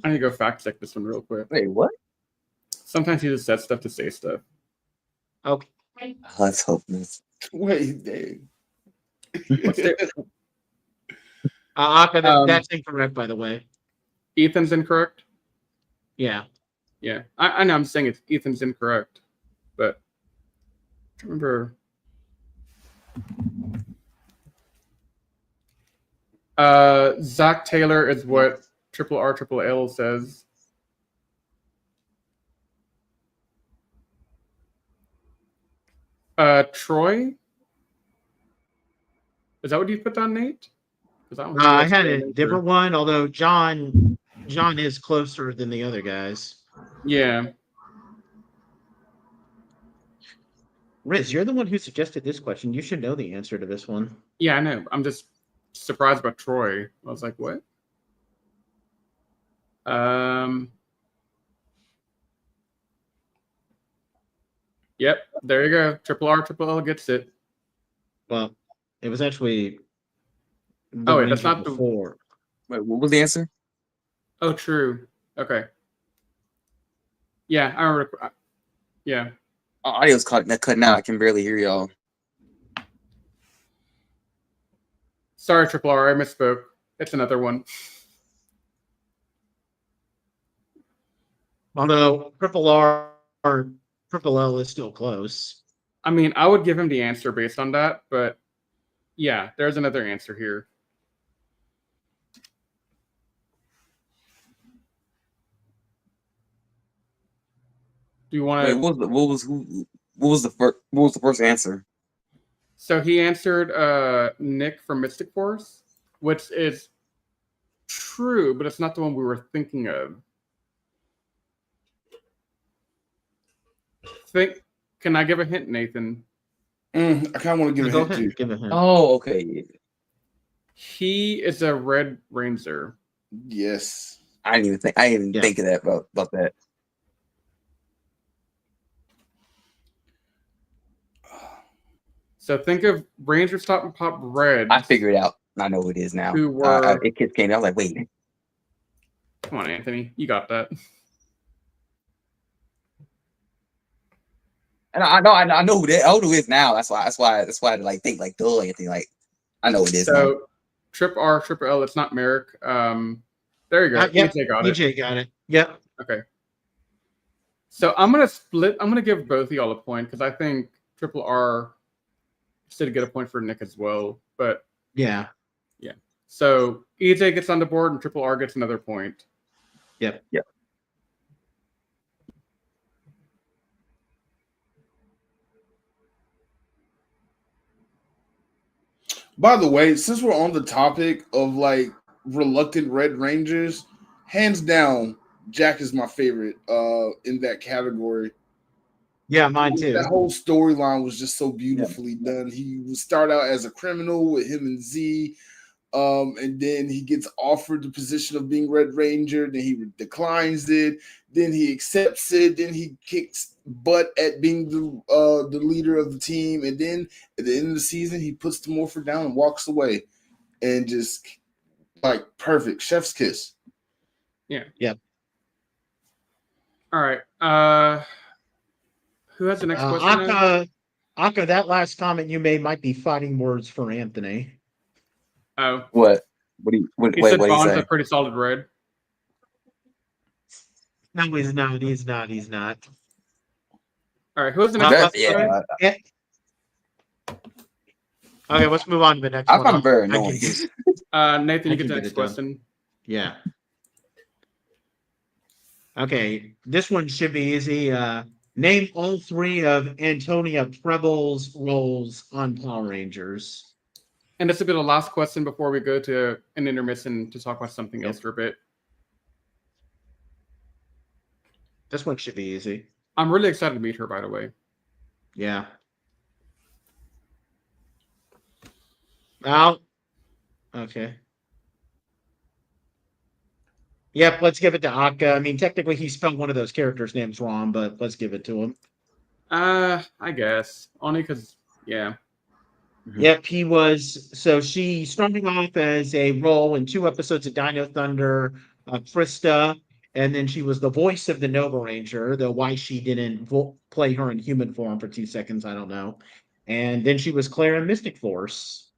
I need to go fact check this one real quick. Wait, what? Sometimes he just says stuff to say stuff. Okay. Let's hope this. Wait, dang. Akka, that's incorrect, by the way. Ethan's incorrect? Yeah. Yeah. I know I'm saying Ethan's incorrect, but I remember. Zach Taylor is what Triple R Triple L says. Troy? Is that what you put down, Nate? I had a different one, although John is closer than the other guys. Yeah. Riz, you're the one who suggested this question. You should know the answer to this one. Yeah, I know. I'm just surprised by Troy. I was like, what? Yep, there you go. Triple R, Triple L gets it. Well, it was actually. Oh wait, that's not before. Wait, what was the answer? Oh, true. Okay. Yeah, I remember. Yeah. Audio's cutting out. I can barely hear y'all. Sorry, Triple R, I misspoke. It's another one. Although Triple R, Triple L is still close. I mean, I would give him the answer based on that, but yeah, there's another answer here. Do you want to? Wait, what was the first answer? So he answered Nick from Mystic Force, which is true, but it's not the one we were thinking of. Can I give a hint, Nathan? I kind of want to give a hint too. Give a hint. Oh, okay. He is a Red Ranger. Yes. I didn't even think of that about that. So think of Ragerstop and Pop Red. I figured it out. I know who it is now. Who were? It kids came. I was like, wait. Come on, Anthony, you got that. And I know who it is now. That's why I had to like think like duh anything like I know who it is. So now. Trip R, Triple L. It's not Merrick. There you go. Yep. EJ got EJ it. got it. Yep. Okay. So I'm gonna split. I'm gonna give both of y'all a point because I think Triple R should get a point for Nick as well. But yeah. So EJ gets on the board and Triple R gets another point. Yep. By the way, since we're on the topic of like reluctant Red Rangers, hands down, Jack is my favorite in that category. Yeah, mine too. That whole storyline was just so beautifully done. He would start out as a criminal with him and Z, and then he gets offered the position of being Red Ranger. Then he declines it. Then he accepts it. Then he kicks butt at being the leader of the team. And then at the end of the season, he puts the morpher down and walks away, and just like perfect chef's kiss. Yeah. Yep. All right. Who has the next question? Akka, that last comment you made might be fighting words for Anthony. Oh. What He said Bond's a pretty solid red. No, he's not. He's not. All right. Who has the next question? Okay, let's move on to the next I one. found very annoying. Nathan, you get the next question. Yeah. Okay, this one should be easy. Name all three of Antonia Preble's roles on Power Rangers. And this will be the last question before we go to an intermission to talk about something else for a bit. This one should be easy. I'm really excited to meet her, by the way. Yeah. Out. Okay. Yep, let's give it to Akka. I mean, technically, he spelled one of those characters' names wrong, but let's give it to him. I guess. Only because, yeah. Mm-hmm. Yep, he was. So she started off as a role in 2 episodes of Dino Thunder, Krista, and then she was the voice of the Nova Ranger, though why she didn't play her in human form for 2 seconds, I don't know. And then she was Claire in Mystic Force.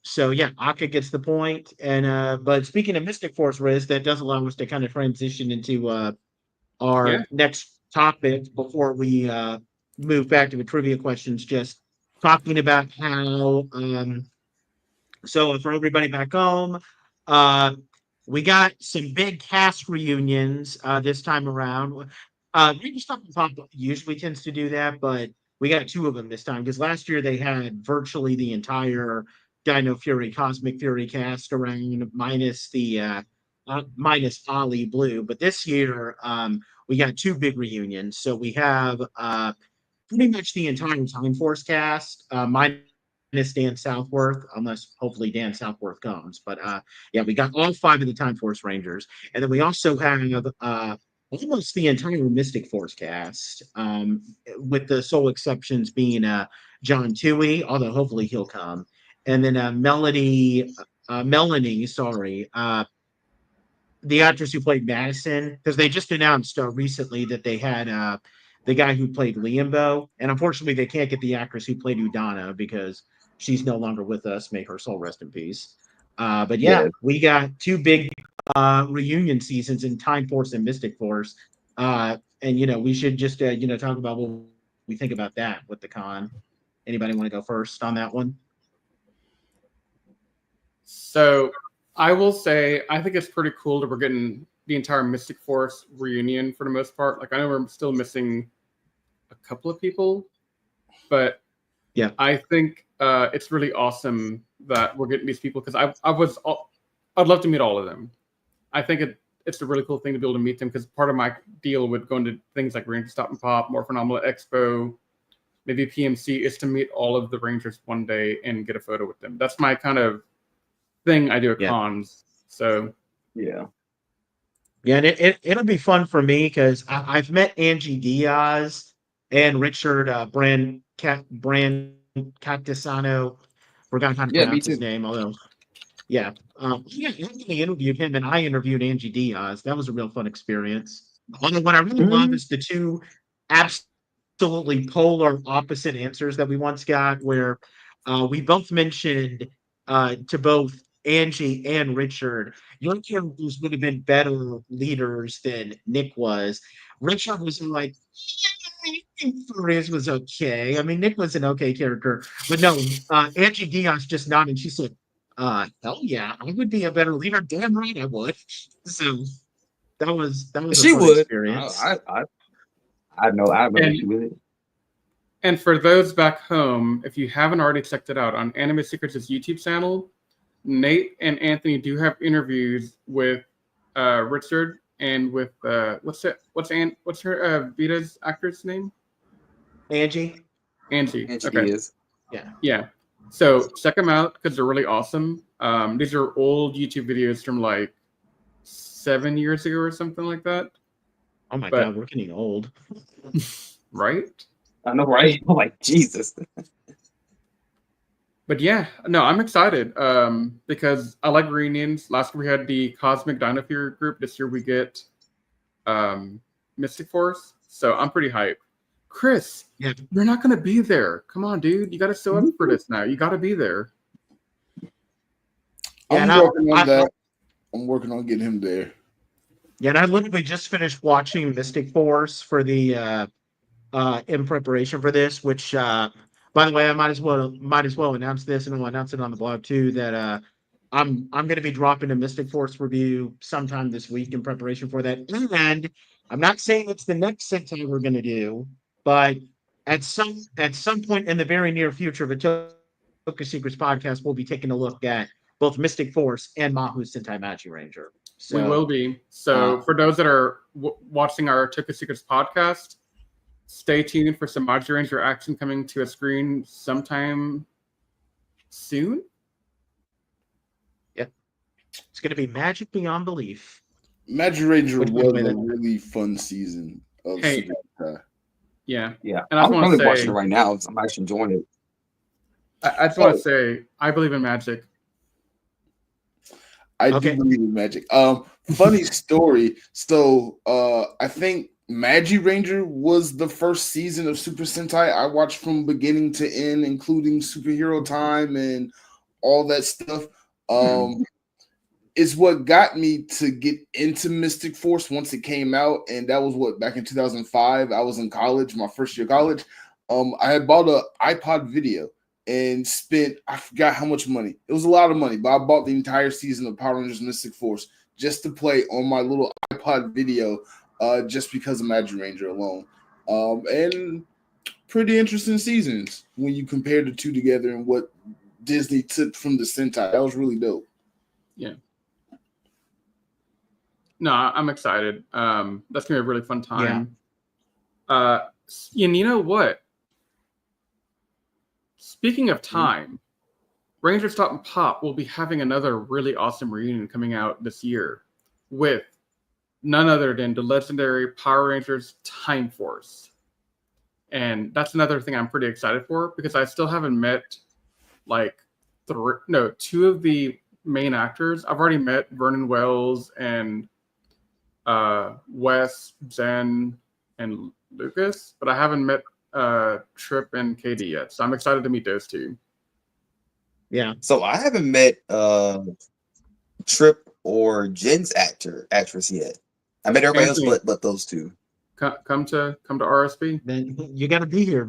So yeah, Akka gets the point. And but speaking of Mystic Force, Riz, that does allow us to kind of transition into our next topic before we move back to the trivia questions. Just talking about how so for everybody back home, we got some big cast reunions this time around. RangerStop and Pop usually tends to do that, but we got two of them this time, because last year they had virtually the entire Dino Fury Cosmic Fury cast around, minus minus Ollie Blue. But this year we got two big reunions. So we have pretty much the entire Time Force cast, minus Dan Southworth, unless hopefully Dan Southworth comes. But yeah, we got all five of the Time Force Rangers. And then we also have almost the entire Mystic Force cast, with the sole exceptions being John Tui, although hopefully he'll come. And then Melanie, the actress who played Madison, because they just announced recently that they had the guy who played Liambo, and unfortunately they can't get the actress who played Udana because she's no longer with us. May her soul rest in peace. But yeah, we got two big reunion seasons in Time Force and Mystic Force, and we should just talk about what we think about that with the con. Anybody want to go first on that one? So I will say I think it's pretty cool that we're getting the entire Mystic Force reunion for the most part. Like, I know we're still missing a couple of people, but yeah, I think it's really awesome that we're getting these people, because I'd love to meet all of them. I think it's a really cool thing to be able to meet them, because part of my deal with going to things like RangerStop and Pop, More Phenomenal Expo, maybe PMC, is to meet all of the Rangers one day and get a photo with them. That's my kind of thing I do at cons. So yeah, and it'll be fun for me because I've met Angie Diaz and Richard Brand Cactusano. Forgot how to pronounce his name, although yeah, Anthony interviewed him and I interviewed Angie Diaz. That was a real fun experience. Although what I really love is the two absolutely polar opposite answers that we once got, where we both mentioned to both Angie and Richard, your characters would have been better leaders than Nick was. Richard was like, Furious was okay. I mean, Nick was an okay character, but no, Angie Diaz just nodded. She said, hell yeah, I would be a better leader. Damn right I would. So that was a fun experience. I know I have no issue with it. And for those back home, if you haven't already checked it out on Anime Secrets' YouTube channel, Nate and Anthony do have interviews with Richard and with what's her Vita's actress name? Angie. Okay. Yeah. So check them out because they're really awesome. These are old YouTube videos from like 7 years ago or something like that. Oh my God, we're getting old. Right? I know, right? I'm like, Jesus. But yeah, no, I'm excited because I like reunions. Last year we had the Cosmic Dino Fury group. This year we get Mystic Force. So I'm pretty hyped. Chris, you're not going to be there. Come on, dude. You got to show up for this now. You got to be there. I'm working on that. I'm working on getting him there. Yeah, and I literally just finished watching Mystic Force for the in preparation for this, which by the way, I might as well announce this, and I'll announce it on the blog too, that I'm going to be dropping a Mystic Force review sometime this week in preparation for that. And I'm not saying it's the next Sentai we're going to do, but at some point in the very near future of a Toku Secrets podcast, we'll be taking a look at both Mystic Force and Mahu Sentai Magi Ranger. So, we will be. So for those that are watching our Toku Secrets podcast, stay tuned for some Magi Ranger action coming to a screen sometime soon. Yeah. It's going to be magic beyond belief. Magi Ranger was a really fun season of Sentai. Yeah. And I'm probably watching it right now. I'm actually enjoying it. I just want to say, I believe in magic. I do believe in magic. Funny story. So I think Magi Ranger was the first season of Super Sentai I watched from beginning to end, including Superhero Time and all that stuff. Is what got me to get into Mystic Force once it came out, and that was back in 2005. I was in college, my first year of college. I had bought an iPod video and spent, I forgot how much money. It was a lot of money, but I bought the entire season of Power Rangers Mystic Force just to play on my little iPod video, just because of Magi Ranger alone. And pretty interesting seasons when you compare the two together and what Disney took from the Sentai. That was really dope. Yeah. No, I'm excited. That's gonna be a really fun time. And you know what? Speaking of time, Ragerstop and Pop will be having another really awesome reunion coming out this year with none other than the legendary Power Rangers Time Force. And that's another thing I'm pretty excited for because I still haven't met two of the main actors. I've already met Vernon Wells and Wes, Zen, and Lucas, but I haven't met Trip and Katie yet. So I'm excited to meet those two. Yeah. So I haven't met Trip or Jen's actress yet. I met everybody else but those two. Come to RSP. Then you got to be here.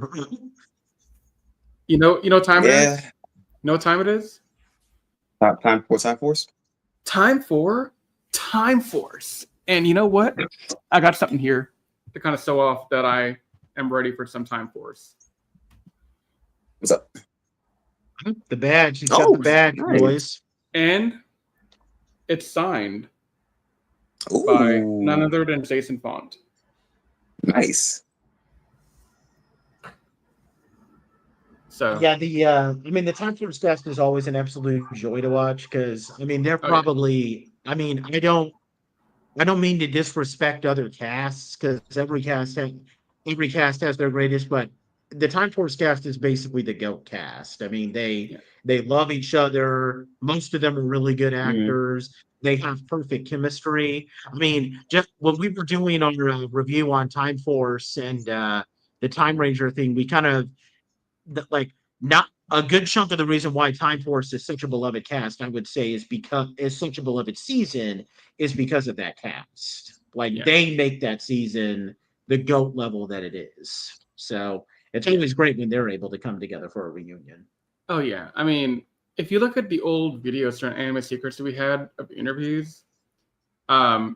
You know what time it is? You know what time it is? Time Force. Time for Time Force. And you know what? I got something here to kind of show off that I am ready for some Time Force. What's up? The badge. He's got the badge, nice. Boys. And it's signed by none other than Jason Font. Nice. So yeah, the Time Force cast is always an absolute joy to watch because they're probably I don't mean to disrespect other casts because every cast has their greatest, but the Time Force cast is basically the GOAT cast. They love each other. Most of them are really good actors. Mm-hmm. They have perfect chemistry. Just when we were doing our review on Time Force and the Time Ranger thing, we kind of not a good chunk of the reason why Time Force is such a beloved cast, I would say, is such a beloved season is because of that cast. They make that season the GOAT level that it is. So it's always great when they're able to come together for a reunion. Oh yeah, if you look at the old videos from Anime Secrets that we had of interviews,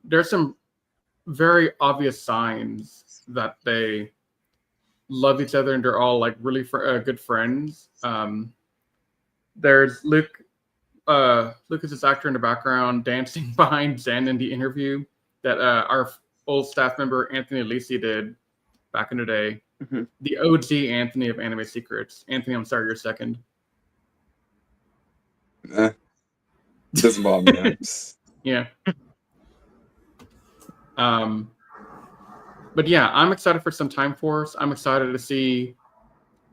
there's some very obvious signs that they love each other and they're all really good friends. There's Luke. Luke is this actor in the background dancing behind Zen in the interview that our old staff member Anthony Lisi did back in the day. Mm-hmm. The OG Anthony of Anime Secrets. Anthony, I'm sorry, you're second. Doesn't bother me. Yeah. But yeah, I'm excited for some Time Force. I'm excited to see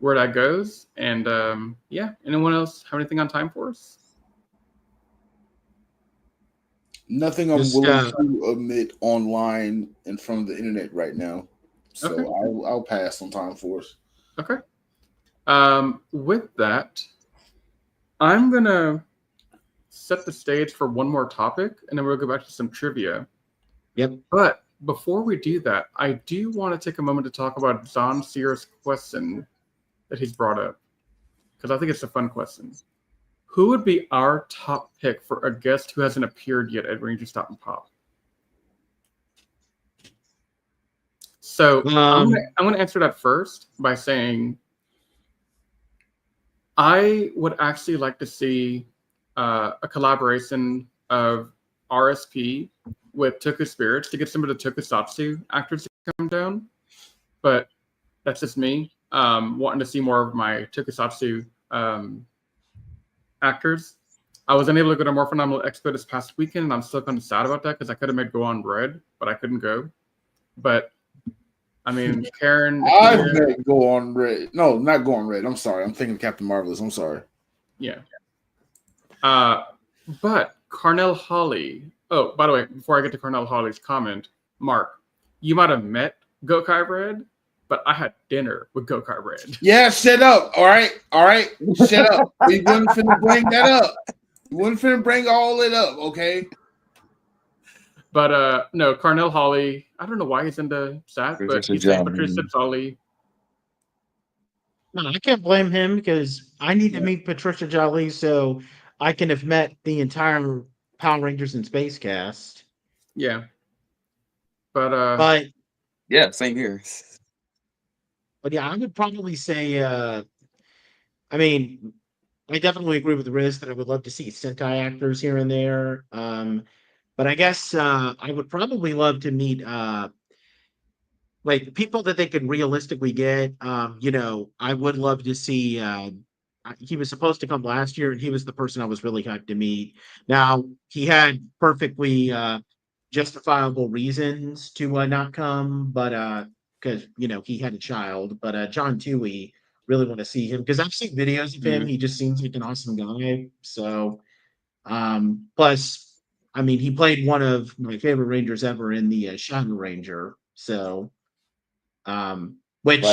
where that goes. And anyone else have anything on Time Force? Nothing I'm willing to admit online in front of the internet right now. So okay. I'll pass on Time Force. Okay. With that, I'm going to set the stage for one more topic, and then we'll go back to some trivia. Yep. But before we do that, I do want to take a moment to talk about John Sear's question that he's brought up, because I think it's a fun question. Who would be our top pick for a guest who hasn't appeared yet at RangerStop and Pop? So I'm going to answer that first by saying I would actually like to see a collaboration of RSP with Toku Spirits to get some of the Tokusatsu actors to come down. But that's just me wanting to see more of my Tokusatsu actors. I was unable to go to More Phenomenal Expo this past weekend, and I'm still kind of sad about that because I could have made Go On Red, but I couldn't go. But Karen. I've met Go On Red. No, not Go On Red. I'm sorry. I'm thinking Captain Marvelous. I'm sorry. Yeah. But Carnell Holley. Oh, by the way, before I get to Carnell Holley's comment, Mark, you might have met Gokai Red, but I had dinner with Gokai Red. Yeah, shut up. All right. Shut up. We wouldn't finna bring that up. We wouldn't finna bring all it up, okay? But no, Carnell Holley, I don't know why he's into that, but he's saying Patricia Jolie. No, I can't blame him because I need to meet Patricia Jolie so I can have met the entire Power Rangers in Space cast. Yeah. But yeah, same here. but yeah, I would probably say. I mean, I definitely agree with Riz that I would love to see Sentai actors here and there. But I guess I would probably love to meet like people that they could realistically get. I would love to see. He was supposed to come last year, and he was the person I was really hyped to meet. Now he had perfectly justifiable reasons to not come, but because he had a child. But John Toohey, really want to see him because I've seen videos of him. Mhm. He just seems like an awesome guy. So plus, I mean, he played one of my favorite Rangers ever in the Shadow Ranger. So Right. which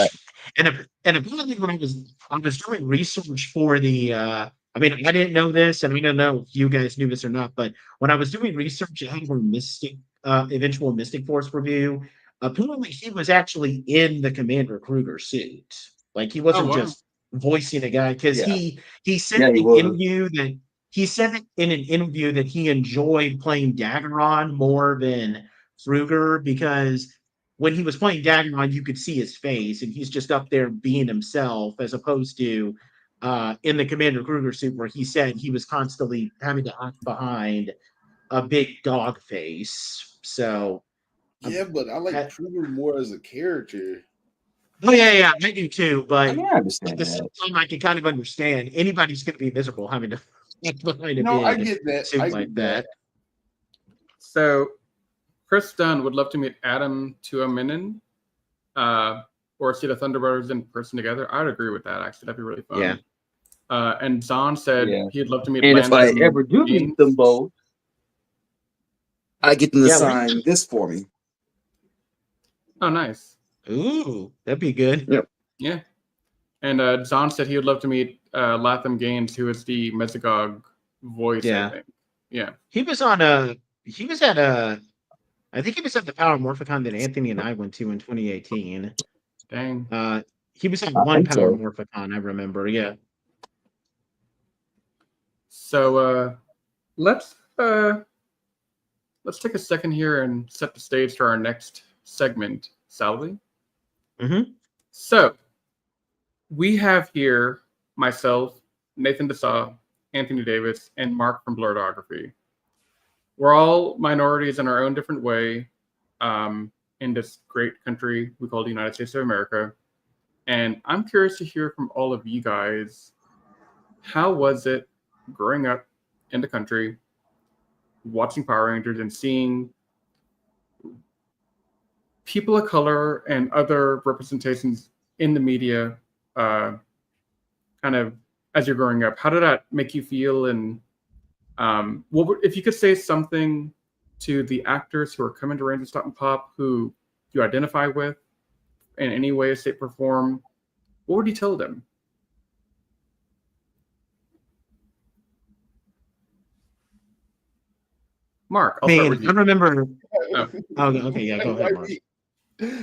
and apparently when I was doing research for the I mean I didn't know this and I don't know if you guys knew this or not, but when I was doing research ahead of our Mystic eventual Mystic Force review, apparently he was actually in the Commander Kruger suit. Like he Oh wasn't wow. just voicing a guy because Yeah. he said Yeah, in he the was. interview that he said it in an interview that he enjoyed playing Daggeron more than Kruger because when he was playing Daggeron, you could see his face, and he's just up there being himself, as opposed to in the Commander Kruger suit, where he said he was constantly having to act behind a big dog face. So, Yeah, but I like I, Kruger more as a character. oh yeah, I do too. I But mean, I at understand the same that. time, I can kind of understand anybody's going to be miserable having to act behind a No, I big get that. I suit like get that. that. So Chris Dunn would love to meet Adam Tuominen, or see the Thunderbirds in person together. I'd agree with that. Actually, that'd be really fun. Yeah. And Zahn said Yeah. he'd love to meet And if I Landon ever do meet Gaines. them both, I get them to Yeah, sign this for me. Oh, nice. Ooh, that'd be good. Yep. Yeah. And Zahn said he would love to meet Latham Gaines, who is the Mesogog voice, Yeah. I think. Yeah. He was at I think he was at the Power Morphicon that Anthony and I went to in 2018. Dang. He was at I one think Power so. Morphicon, I remember. Yeah. So let's take a second here and set the stage for our next segment, Salvi. Mm-hmm. So we have here myself, Nathan Dessau, Anthony Davis, and Mark from Blerdography. We're all minorities in our own different way in this great country we call the United States of America. And I'm curious to hear from all of you guys, how was it growing up in the country, watching Power Rangers and seeing people of color and other representations in the media kind of as you're growing up? How did that make you feel? And if you could say something to the actors who are coming to Ragerstop and Pop who you identify with in any way, shape, or form, what would you tell them? Mark, I'll start with you. I remember. Oh. Okay, yeah, go ahead, Mark.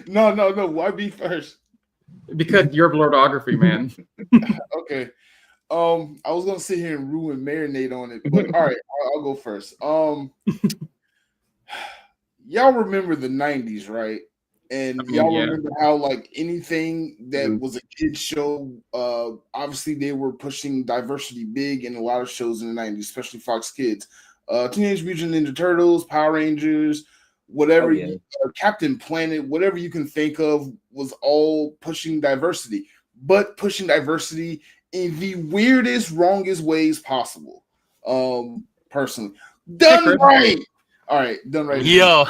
No. Why be first? Because you're Blerdography, man. Okay. I was gonna sit here and marinate on it, but all right, I'll go first. Y'all remember the 90s, right? And y'all remember how like anything that was a kid show, obviously they were pushing diversity big in a lot of shows in the 90s, especially Fox Kids. Teenage Mutant Ninja Turtles, Power Rangers, whatever, Captain Planet, whatever you can think of was all pushing diversity, but pushing diversity in the weirdest, wrongest ways possible. Personally, done right. All right, done right. Yo,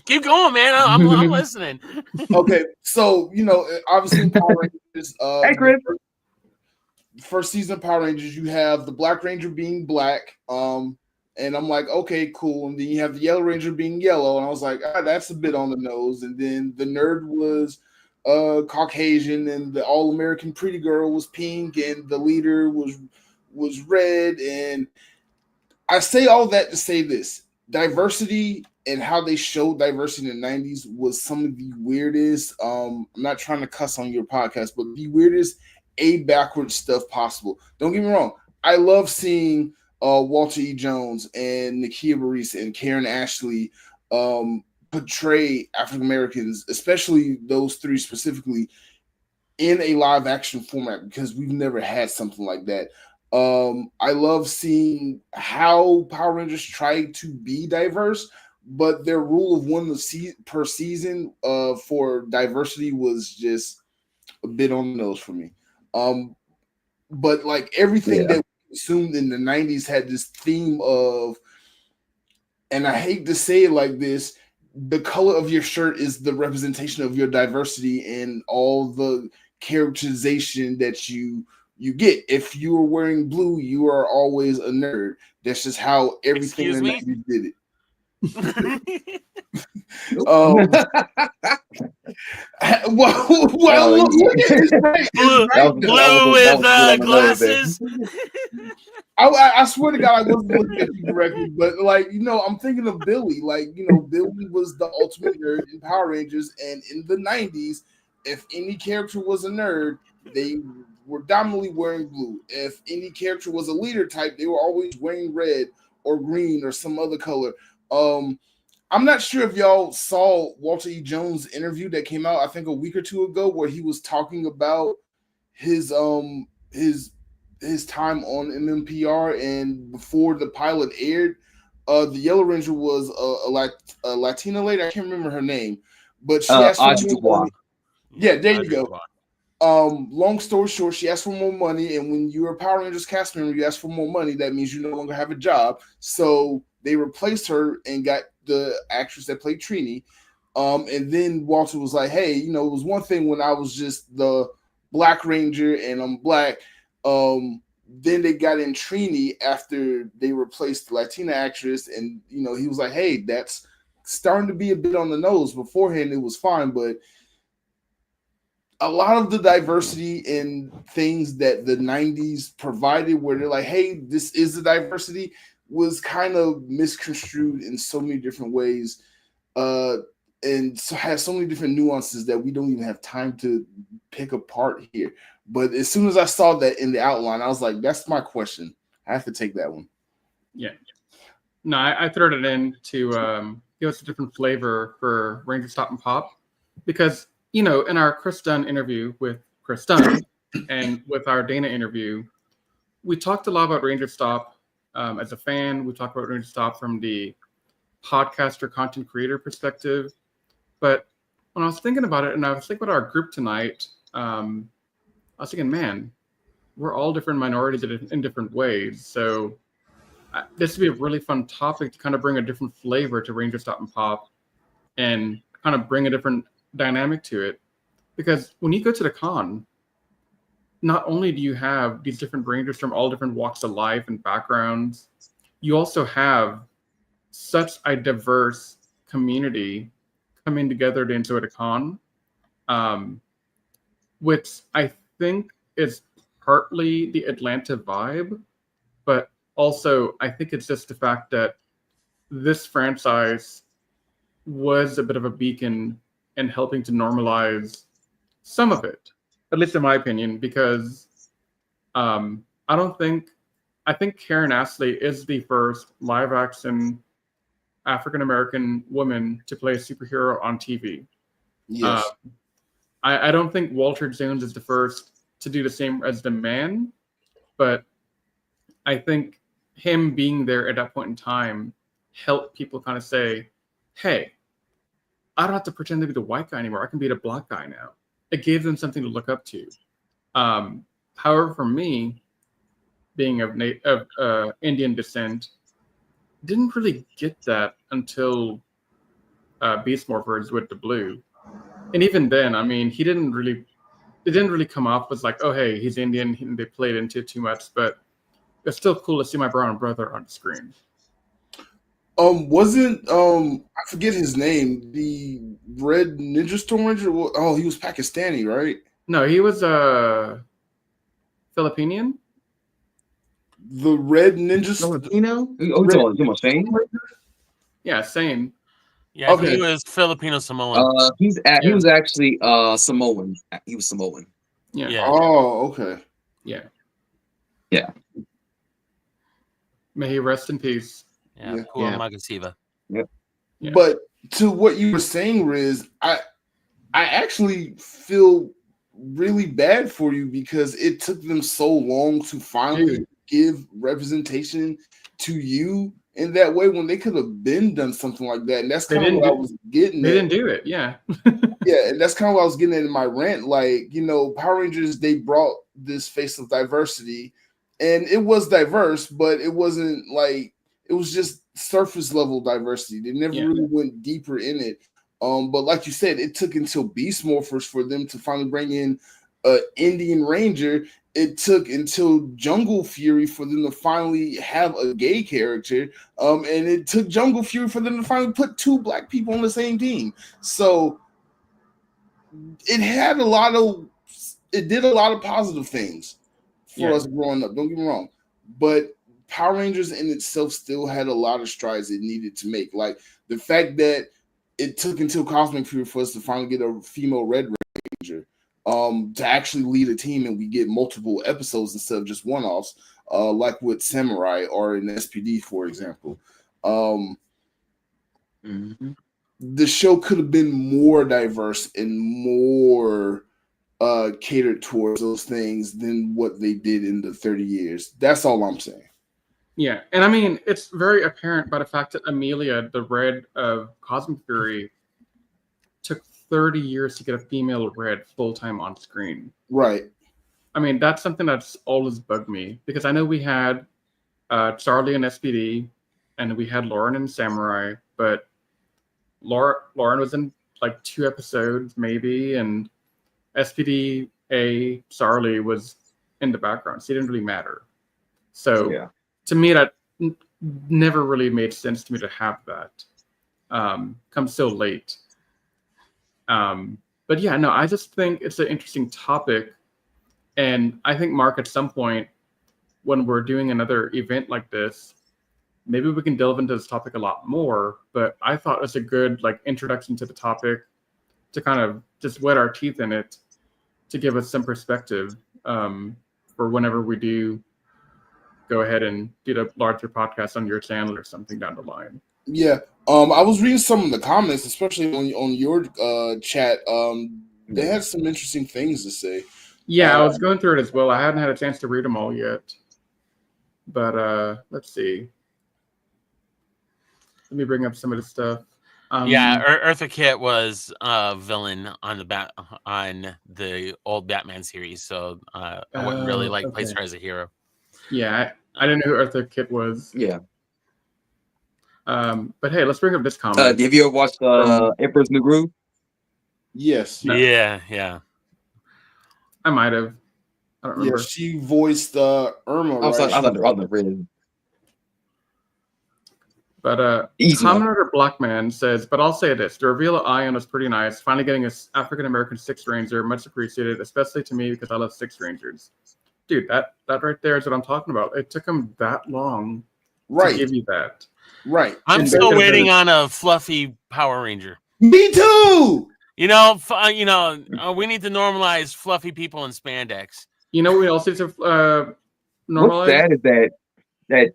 keep going, man. I'm listening. Okay, so obviously Power Rangers. Hey, Chris. First season of Power Rangers, you have the Black Ranger being black. And I'm like, okay, cool. And then you have the Yellow Ranger being yellow, and I was like, that's a bit on the nose. And then the nerd was Caucasian, and the all-American pretty girl was pink, and the leader was red. And I say all that to say this: diversity and how they showed diversity in the 90s was some of the weirdest. I'm not trying to cuss on your podcast, but the weirdest backwards stuff possible. Don't get me wrong. I love seeing Walter E. Jones and Nakia Barisa and Karen Ashley portray African Americans, especially those three specifically, in a live action format because we've never had something like that. I love seeing how Power Rangers try to be diverse, but their rule of one per season for diversity was just a bit on the nose for me. But like everything that we consumed in the 90s had this theme of, and I hate to say it like this, the color of your shirt is the representation of your diversity and all the characterization that you get. If you are wearing blue, you are always a nerd. That's just how everything in the 90s did it. Look at this blue with glasses. I swear to God, I wasn't looking at you directly, but like, I'm thinking of Billy. Like, Billy was the ultimate nerd in Power Rangers, and in the 90s, if any character was a nerd, they were dominantly wearing blue. If any character was a leader type, they were always wearing red or green or some other color. I'm not sure if y'all saw Walter E. Jones' interview that came out, I think, a week or two ago, where he was talking about his time on MMPR, and before the pilot aired, the Yellow Ranger was a Latina lady. I can't remember her name, but she asked for more money. Yeah, there you go. Long story short, she asked for more money, and when you're a Power Rangers cast member, you ask for more money. That means you no longer have a job. So they replaced her and got the actress that played Trini. And then Walter was like, "Hey, it was one thing when I was just the Black Ranger and I'm black. Then they got in Trini after they replaced the Latina actress, and he was like, "Hey, that's starting to be a bit on the nose. Beforehand, it was fine, but." A lot of the diversity in things that the 90s provided, where they're like, hey, this is the diversity, was kind of misconstrued in so many different ways, and so has so many different nuances that we don't even have time to pick apart here. But as soon as I saw that in the outline, I was like, that's my question. I have to take that one. Yeah. No, I threw it in to give us a different flavor for Ragerstop and Pop, because in our Chris Dunn interview with Chris Dunn and with our Dana interview, we talked a lot about Ragerstop as a fan. We talked about Ragerstop from the podcaster, content creator perspective. But when I was thinking about it, and I was thinking about our group tonight, I was thinking, man, we're all different minorities in different ways. So this would be a really fun topic to kind of bring a different flavor to Ragerstop and Pop and kind of bring a different dynamic to it, because when you go to the con, not only do you have these different rangers from all different walks of life and backgrounds, you also have such a diverse community coming together to enjoy the con, which I think is partly the Atlanta vibe, but also I think it's just the fact that this franchise was a bit of a beacon and helping to normalize some of it, at least in my opinion, because I think Karen Astley is the first live action African-American woman to play a superhero on TV. Yes. I don't think Walter Jones is the first to do the same as the man, but I think him being there at that point in time helped people kind of say, hey, I don't have to pretend to be the white guy anymore. I can be the black guy now. It gave them something to look up to. However, for me, being of Indian descent, didn't really get that until Beast Morphers with the blue. And even then, I mean, it didn't really come off as like, oh, hey, he's Indian. They played into it too much, but it's still cool to see my brown brother on the screen. I forget his name, the Red Ninja Storm Ranger? Oh, he was Pakistani, right? No, he was Filipinian. The Red Ninja Filipino? Oh, you talking Shane? Yeah, same. Yeah, okay. He was Filipino Samoan. He was actually Samoan. He was Samoan. Yeah. Oh, okay. Yeah. Yeah. May he rest in peace. Yeah, poor Magasiva. Yep. Yeah. But to what you were saying, Riz, I actually feel really bad for you because it took them so long to finally give representation to you in that way when they could have been done something like that. And that's kind of what I was getting They at. didn't do it, yeah. Yeah, and that's kind of what I was getting at in my rant. Like, you know, Power Rangers, they brought this face of diversity, and it was diverse, but it wasn't like, it was just surface level diversity. They never really went deeper in it. But like you said, it took until Beast Morphers for them to finally bring in an Indian Ranger. It took until Jungle Fury for them to finally have a gay character. And it took Jungle Fury for them to finally put 2 black people on the same team. So it did a lot of positive things for us growing up. Don't get me wrong. But Power Rangers in itself still had a lot of strides it needed to make. Like the fact that it took until Cosmic Fury for us to finally get a female Red Ranger to actually lead a team, and we get multiple episodes instead of just one-offs, like with Samurai or in SPD, for example. The show could have been more diverse and more catered towards those things than what they did in the 30 years. That's all I'm saying. Yeah, and I mean, it's very apparent by the fact that Amelia, the Red of Cosmic Fury, took 30 years to get a female Red full-time on screen. Right. I mean, that's something that's always bugged me, because I know we had Charlie in SPD, and we had Lauren in Samurai, but Lauren was in like 2 episodes, maybe, and SPD Charlie was in the background, so it didn't really matter. So to me, that never really made sense to me to have that come so late. But yeah, no, I just think it's an interesting topic. And I think, Mark, at some point when we're doing another event like this, maybe we can delve into this topic a lot more. But I thought it was a good introduction to the topic to kind of just wet our teeth in it, to give us some perspective for whenever we do go ahead and do the larger podcast on your channel or something down the line. Yeah. I was reading some of the comments, especially on your chat. They had some interesting things to say. Yeah, I was going through it as well. I hadn't had a chance to read them all yet. But let's see. Let me bring up some of the stuff. Eartha Kitt was a villain on the old Batman series, so I wouldn't really place her as a hero. Yeah, I didn't know who Eartha Kitt was. Yeah. But hey, let's bring up this comment. Have you ever watched Emperor's New Groove? Yes. No. Yeah. I might have. I don't remember. Yeah, she voiced Irma. I thought really. But Commentator Blackman says, but I'll say this: the reveal of Ion was pretty nice. Finally getting an African American Sixth Ranger, much appreciated, especially to me because I love Sixth Rangers. Dude, that right there is what I'm talking about. It took him that long to give you that. Right. I'm still waiting on a fluffy Power Ranger. Me too. We need to normalize fluffy people in spandex. You know what we also need to normalize? What's sad is that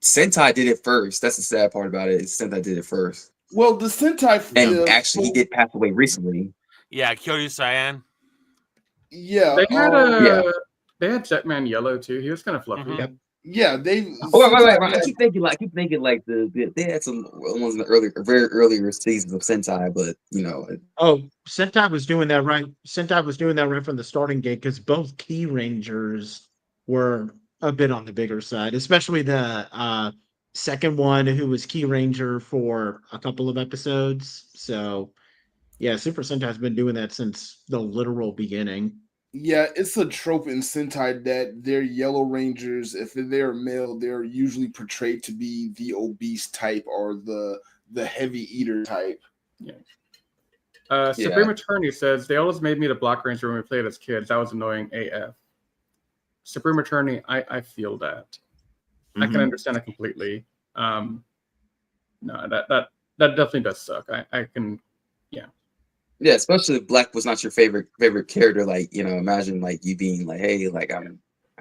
Sentai did it first. That's the sad part about it. Sentai did it first. Well, the Sentai, and actually, he did pass away recently. Yeah, Kyoryu Cyan. Yeah, they had Jetman Yellow too. He was kind of fluffy. Mm-hmm. Yeah, they. Wait. I keep thinking they had some ones in the very earlier seasons of Sentai, but Sentai was doing that right. Sentai was doing that right from the starting gate because both Key Rangers were a bit on the bigger side, especially the second one, who was Key Ranger for a couple of episodes. So, yeah, Super Sentai's been doing that since the literal beginning. Yeah, it's a trope in Sentai that their Yellow Rangers, if they're male, they're usually portrayed to be the obese type or the heavy eater type. Yeah. Supreme Attorney says, they always made me the Black Ranger when we played as kids. That was annoying AF. Supreme Attorney, I feel that. Mm-hmm. I can understand it completely. No, that definitely does suck. I can, yeah. Yeah, especially if Black was not your favorite character. Imagine you being hey,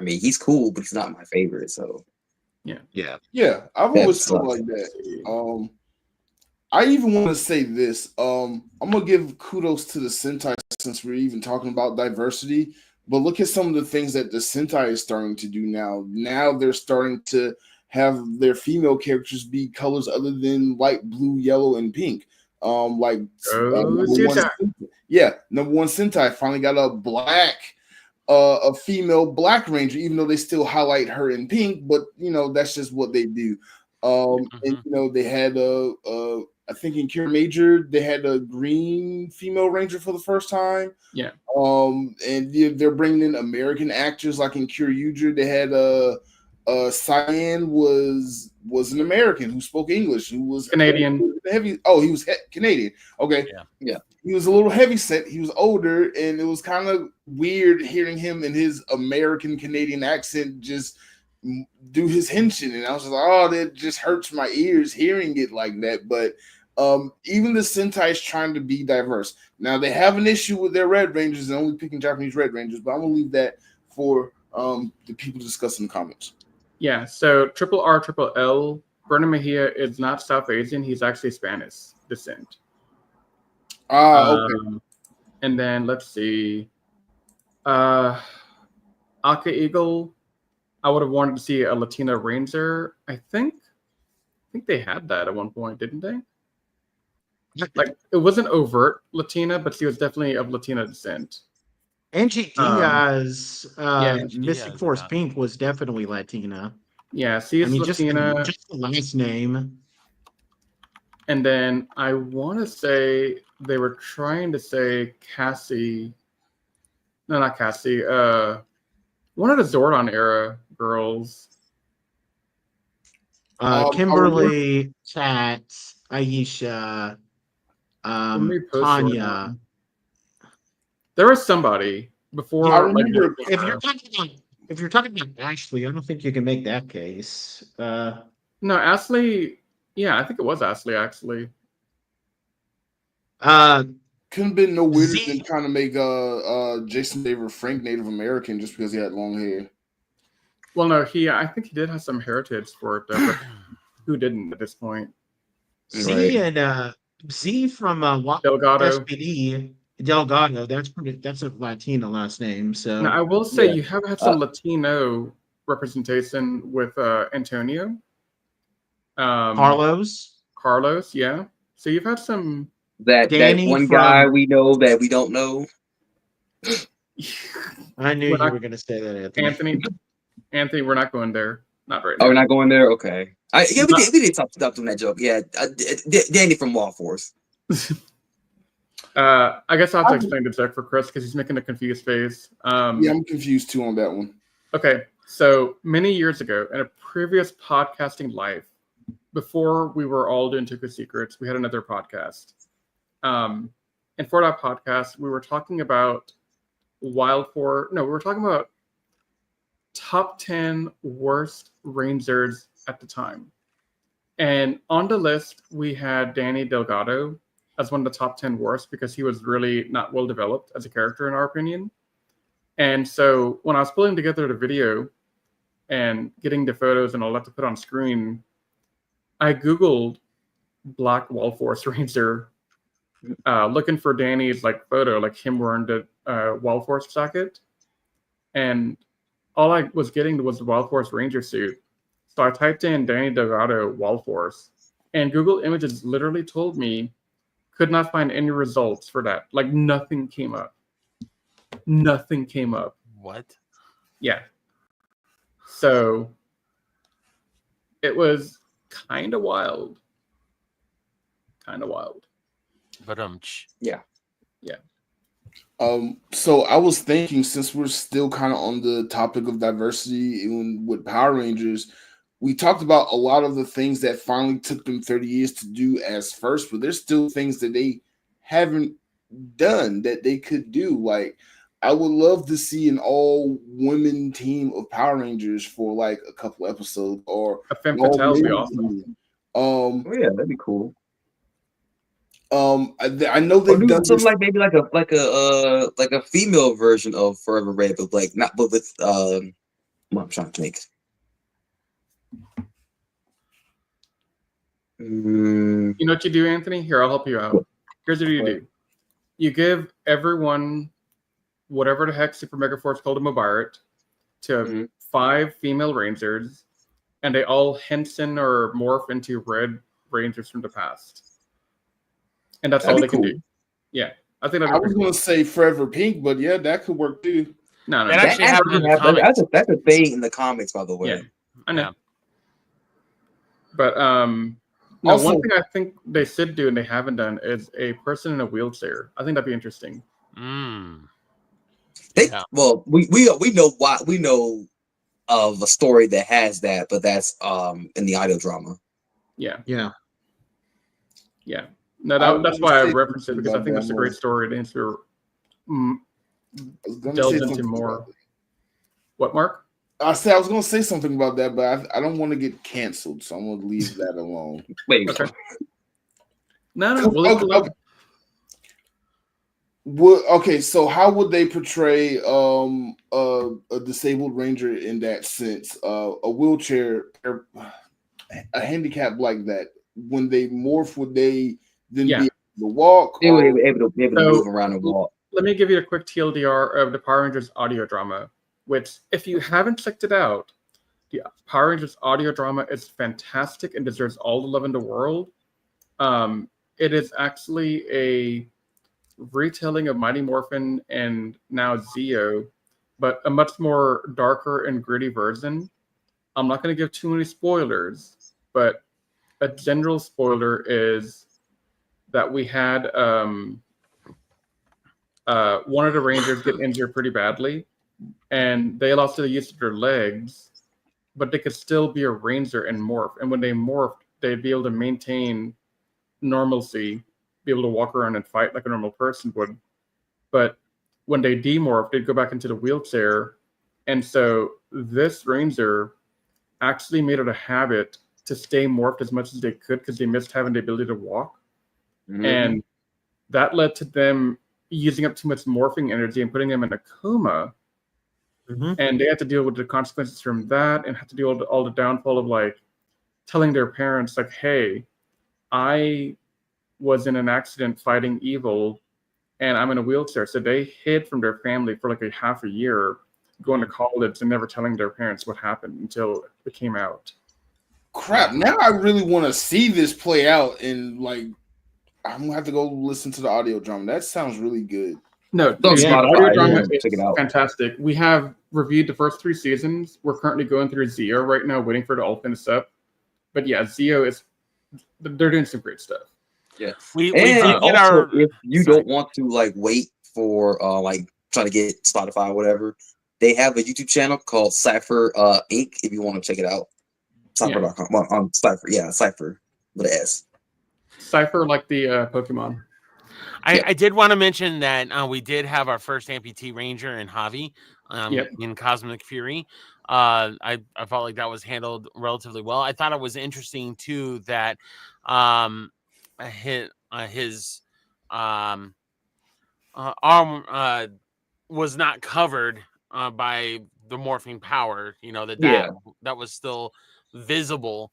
he's cool, but he's not my favorite. So yeah. I've always felt like that. I even want to say this. I'm gonna give kudos to the Sentai since we're even talking about diversity. But look at some of the things that the Sentai is starting to do now. Now they're starting to have their female characters be colors other than white, blue, yellow, and pink. Like number one Sentai finally got a a female black ranger, even though they still highlight her in pink. But that's just what they do. And they had I think in Cure Major they had a green female ranger for the first time. Yeah. And they're bringing in American actors, like in Cure Yuger they had Cyan was an American who spoke English, who was Canadian. Heavy. Oh, he was Canadian. Okay. Yeah. He was a little heavy set. He was older, and it was kind of weird hearing him in his American Canadian accent just do his henshin, and I was just like, oh, that just hurts my ears hearing it like that. But even the Sentai is trying to be diverse. Now they have an issue with their Red Rangers and only picking Japanese Red Rangers, but I'm gonna leave that for the people to discuss in the comments. Yeah, so Triple R, Triple L, Brennan Mejia is not South Asian. He's actually Spanish descent. Okay. And then let's see. Aka Eagle, I would have wanted to see a Latina Ranger. I think they had that at one point, didn't they? Like, it wasn't overt Latina, but she was definitely of Latina descent. Angie Diaz, Angie Mystic Diaz, Force yeah. Pink was definitely Latina. Yeah, she is Latina. Just the last name. And then I want to say they were trying to say Cassie. No, not Cassie. One of the Zordon era girls. Kimberly, Kat, Aisha, Tanya. There was somebody before. I remember If you're talking about Ashley, I don't think you can make that case. No, Ashley. Yeah, I think it was Ashley actually. Couldn't have been no weirder than trying to make Jason David Frank Native American just because he had long hair. Well, no, I think he did have some heritage for it, though, but who didn't at this point? Z and Z from Delgado. SPD Delgado. That's a Latino last name. So now, I will say you have had some Latino representation with Antonio. Carlos, yeah. So you've had some. That one guy we know that we don't know. I knew you were going to say that, Anthony, we're not going there. Not right now. Oh, we're not going there? Okay. We did stop doing that joke. Yeah. Danny from Law Force. I guess I'll have to explain the joke for Chris because he's making a confused face. Yeah, I'm confused too on that one. Okay. So many years ago, in a previous podcasting life, before we were all doing Toku Secrets, we had another podcast. And for that podcast, we were talking about we were talking about top 10 worst Rangers at the time. And on the list, we had Danny Delgado as one of the top 10 worst because he was really not well developed as a character, in our opinion. And so when I was pulling together the video and getting the photos and all that to put on screen, I Googled Black Walforce Ranger, looking for Danny's photo, him wearing the Walforce jacket. And all I was getting was the Walforce Ranger suit. So I typed in Danny Delgado Walforce, and Google Images literally told me could not find any results for that. Nothing came up. Nothing came up. What? Yeah. So it was kind of wild. But yeah. So I was thinking, since we're still kind of on the topic of diversity with Power Rangers, we talked about a lot of the things that finally took them 30 years to do as first, but there's still things that they haven't done that they could do. I would love to see an all-women team of Power Rangers for a couple episodes, or a femme fatale would be awesome. Yeah, that'd be cool. I know they've done something maybe like a female version of Forever Red, but with what I'm trying to think. You know what you do, Anthony? Here, I'll help you out. Here's what you do. You give everyone whatever the heck Super Mega Force told them about it to 5 female Rangers, and they all henson or morph into red Rangers from the past. And that's all they can do. Yeah. I think I was going to say Forever Pink, but yeah, that could work too. No. That actually happened in the comics. That's a thing in the comics, by the way. Yeah, I know. But no, one thing I think they should do and they haven't done is a person in a wheelchair. I think that'd be interesting. Well, we know of a story that has that, but that's in the audio drama. Yeah. No, that's why I referenced it, because I think that's a great story to answer. Delve into more. What, Mark? I was going to say something about that, but I don't want to get canceled, so I'm going to leave that alone. Wait. Okay. No. Okay, so how would they portray a disabled ranger in that sense? A wheelchair, a handicap like that. When they morph, would they then be able to walk? They would be able to move around and walk. Let me give you a quick TLDR of the Power Rangers audio drama, which, if you haven't checked it out, the Power Rangers audio drama is fantastic and deserves all the love in the world. It is actually a retelling of Mighty Morphin and now Zeo, but a much more darker and gritty version. I'm not going to give too many spoilers, but a general spoiler is that we had one of the Rangers get injured pretty badly, and they lost the use of their legs, but they could still be a Ranger and morph. And when they morphed, they'd be able to maintain normalcy, be able to walk around and fight like a normal person would. But when they demorphed, they'd go back into the wheelchair. And so this Ranger actually made it a habit to stay morphed as much as they could because they missed having the ability to walk. And that led to them using up too much morphing energy and putting them in a coma. And they had to deal with the consequences from that and had to deal with all the downfall of like telling their parents, like, hey, I was in an accident fighting evil and I'm in a wheelchair. So they hid from their family for like a half a year, going to college and never telling their parents what happened until it came out. Crap, now I really want to see this play out, and like I'm gonna have to go listen to the audio drama. That sounds really good. No, audio drama is fantastic. We have reviewed the first 3 seasons. We're currently going through Zeo right now, waiting for it to all finish up. But yeah, Zeo they're doing some great stuff. Yeah, we did get our. If you don't want to like wait for like trying to get Spotify or whatever, they have a YouTube channel called Cypher Inc. If you want to check it out, Cypher.com on Cypher. Yeah, Cypher with an S. Cypher, like the Pokemon. I did want to mention that we did have our first amputee ranger in Javi in Cosmic Fury. I felt like that was handled relatively well. I thought it was interesting too that his arm was not covered by the morphing power. You know that was still visible.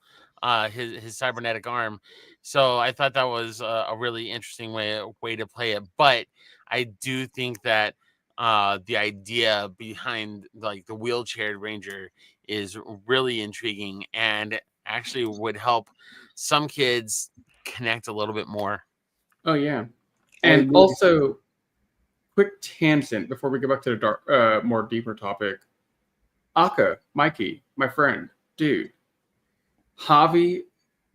His cybernetic arm. So I thought that was a really interesting way to play it. But I do think that the idea behind like the wheelchair ranger is really intriguing and actually would help some kids connect a little bit more. Oh yeah. And also, quick tangent before we go back to the more deeper topic. Aka, Mikey, my friend, dude. Javi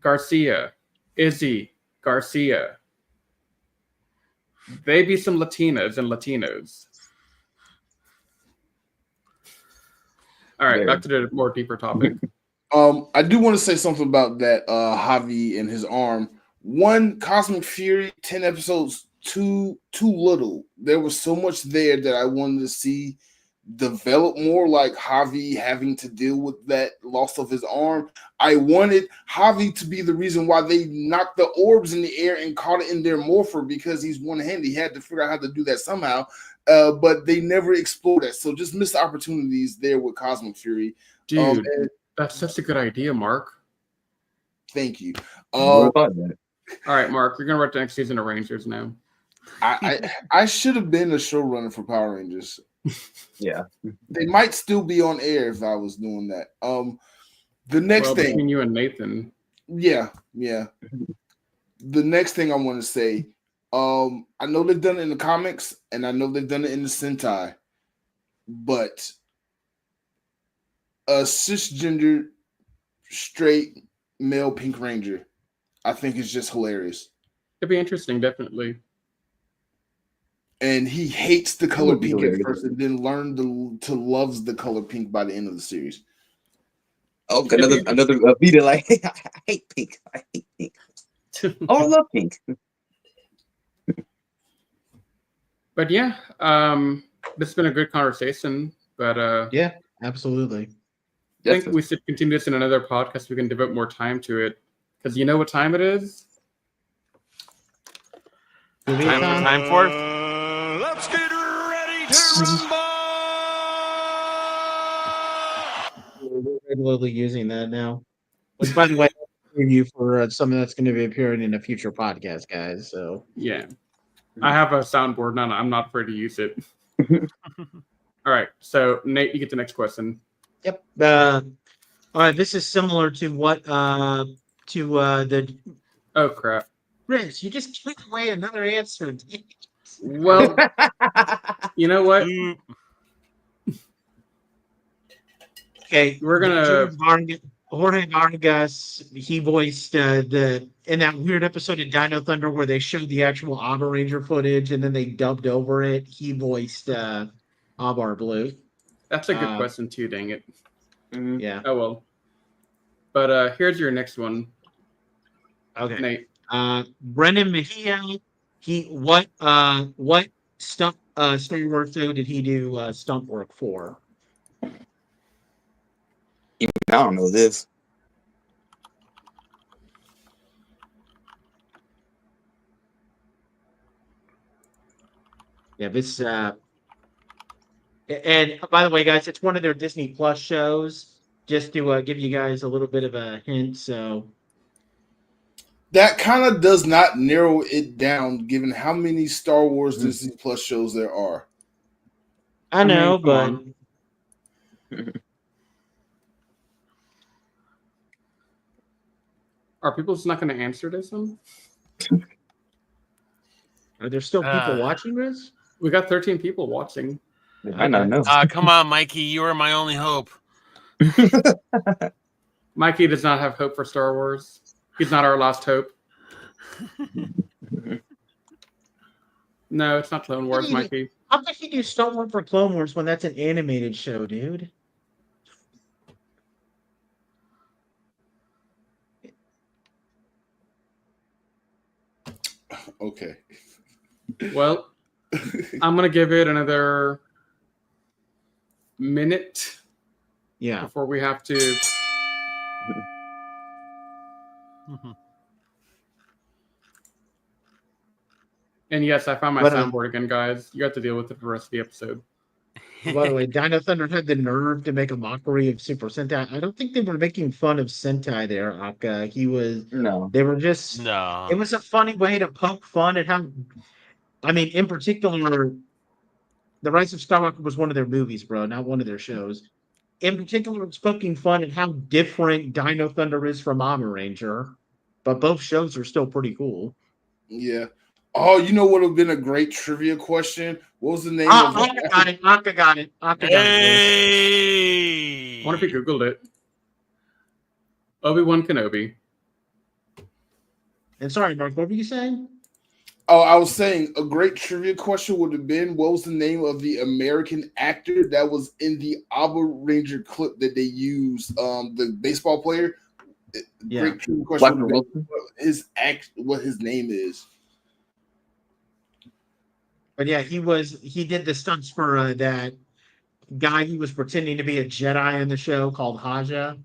Garcia, Izzy Garcia. They be some Latinas and Latinos. All right, back to the more deeper topic. I do want to say something about that Javi and his arm. One, Cosmic Fury, 10 episodes, too little. There was so much there that I wanted to see develop more, like Javi having to deal with that loss of his arm. I wanted Javi to be the reason why they knocked the orbs in the air and caught it in their morpher, because he's one-handed. He had to figure out how to do that somehow, but they never explored that. So just missed opportunities there with Cosmic Fury. Dude, that's such a good idea, Mark. Thank you. All right, Mark, you're gonna write the next season of Rangers now. I should have been a showrunner for Power Rangers. Yeah, they might still be on air if I was doing that. The next thing between you and Nathan. Yeah. The next thing I want to say, I know they've done it in the comics, and I know they've done it in the Sentai, but a cisgender straight male Pink Ranger, I think is just hilarious. It'd be interesting, definitely. And he hates the color pink at first, and then learned to loves the color pink by the end of the series. Oh, another Vita like I hate pink. I hate pink. Oh, I love pink. But yeah, this has been a good conversation. But yeah, absolutely. I think we should continue this in another podcast. We can devote more time to it because you know what time it is. Time for. Let's get ready to rumble. We're regularly using that now. Which, by the way, you for something that's going to be appearing in a future podcast, guys. So yeah, I have a soundboard now. I'm not afraid to use it. All right, so Nate, you get the next question. Yep. All right. This is similar to what the. Oh crap, Rich! You just took away another answer. Well, you know what? Okay, we're gonna. Jorge Vargas, he voiced in that weird episode of Dino Thunder where they showed the actual Abba Ranger footage and then they dubbed over it. He voiced Abar Blue. That's a good question too, dang it. Yeah. Oh well. But here's your next one. Okay. Nate. Brendan Mejia, what stunt work though did he do stunt work for? I don't know this. Yeah, this and by the way, guys, it's one of their Disney Plus shows. Just to give you guys a little bit of a hint, so that kind of does not narrow it down, given how many Star Wars Disney Plus shows there are. I know, but are people just not going to answer this one? Are there still people watching this? We got 13 people watching. I don't know. Come on, Mikey. You are my only hope. Mikey does not have hope for Star Wars. He's not our last hope. No, it's not Clone Wars, Mikey. How could he do Star Wars for Clone Wars when that's an animated show, dude? Okay. Well, I'm going to give it another minute. Yeah. Before we have to. And yes, I found my soundboard again, guys. You have to deal with it for the rest of the episode. By the way, Dino Thunder had the nerve to make a mockery of Super Sentai. I don't think they were making fun of Sentai there, Akka. They were just. No. It was a funny way to poke fun at how. I mean, in particular, The Rise of Skywalker was one of their movies, bro, not one of their shows. In particular, it's poking fun at how different Dino Thunder is from Mama Ranger. But both shows are still pretty cool. Yeah. Oh, you know what would have been a great trivia question? What was the name of it? Akka got it. Hey! I wonder if he Googled it. Obi-Wan Kenobi. And sorry, Mark, what were you saying? Oh, I was saying a great trivia question would have been, what was the name of the American actor that was in the Abba Ranger clip that they used? The baseball player. Yeah. Great trivia question. What his name is. But yeah, he did the stunts for that guy who was pretending to be a Jedi in the show called Haja.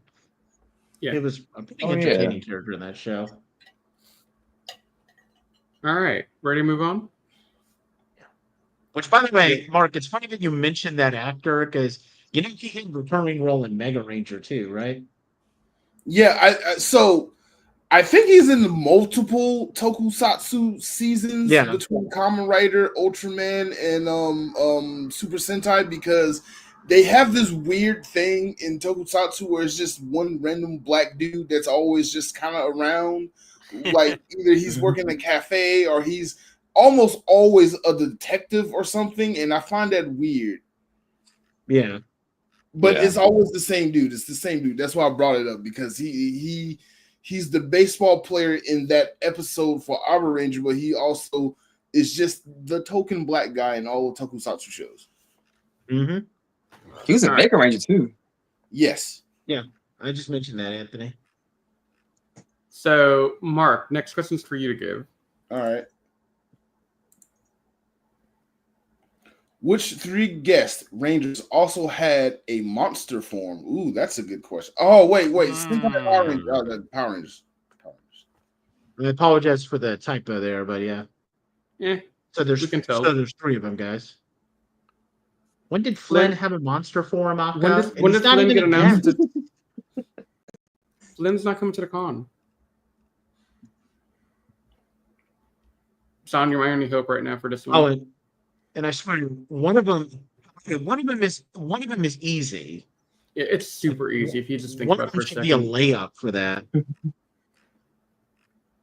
Yeah. It was a pretty entertaining character in that show. All right, ready to move on? Which, by the way, Mark, it's funny that you mentioned that actor because he had a recurring role in Mega Ranger too, right? Yeah, so I think he's in the multiple Tokusatsu seasons Yeah. between Kamen Rider, Ultraman, and Super Sentai, because they have this weird thing in Tokusatsu where it's just one random black dude that's always just kind of around. Like either he's working in a cafe or he's almost always a detective or something, and I find that weird. Yeah. But it's always the same dude. It's the same dude. That's why I brought it up, because he's the baseball player in that episode for Arbor Ranger, but he also is just the token black guy in all the Tokusatsu shows. Mm-hmm. He was a Baker Ranger too. Yes. Yeah. I just mentioned that, Anthony. So, Mark, next question's for you to give. All right. Which 3 guest Rangers also had a monster form? Ooh, that's a good question. Oh, wait. Sentai Power Rangers. Oh, the Power Rangers. I apologize for the typo there, but yeah. Yeah. So there's we can tell. So there's 3 of them, guys. When did Flynn have a monster form, Akka? When did Flynn get announced? Flynn's not coming to the con. Son, you're my only hope right now for this one. Oh, and I swear, one of them is easy. Yeah, it's super easy if you just think One about of it for them a should second. be a layup for that.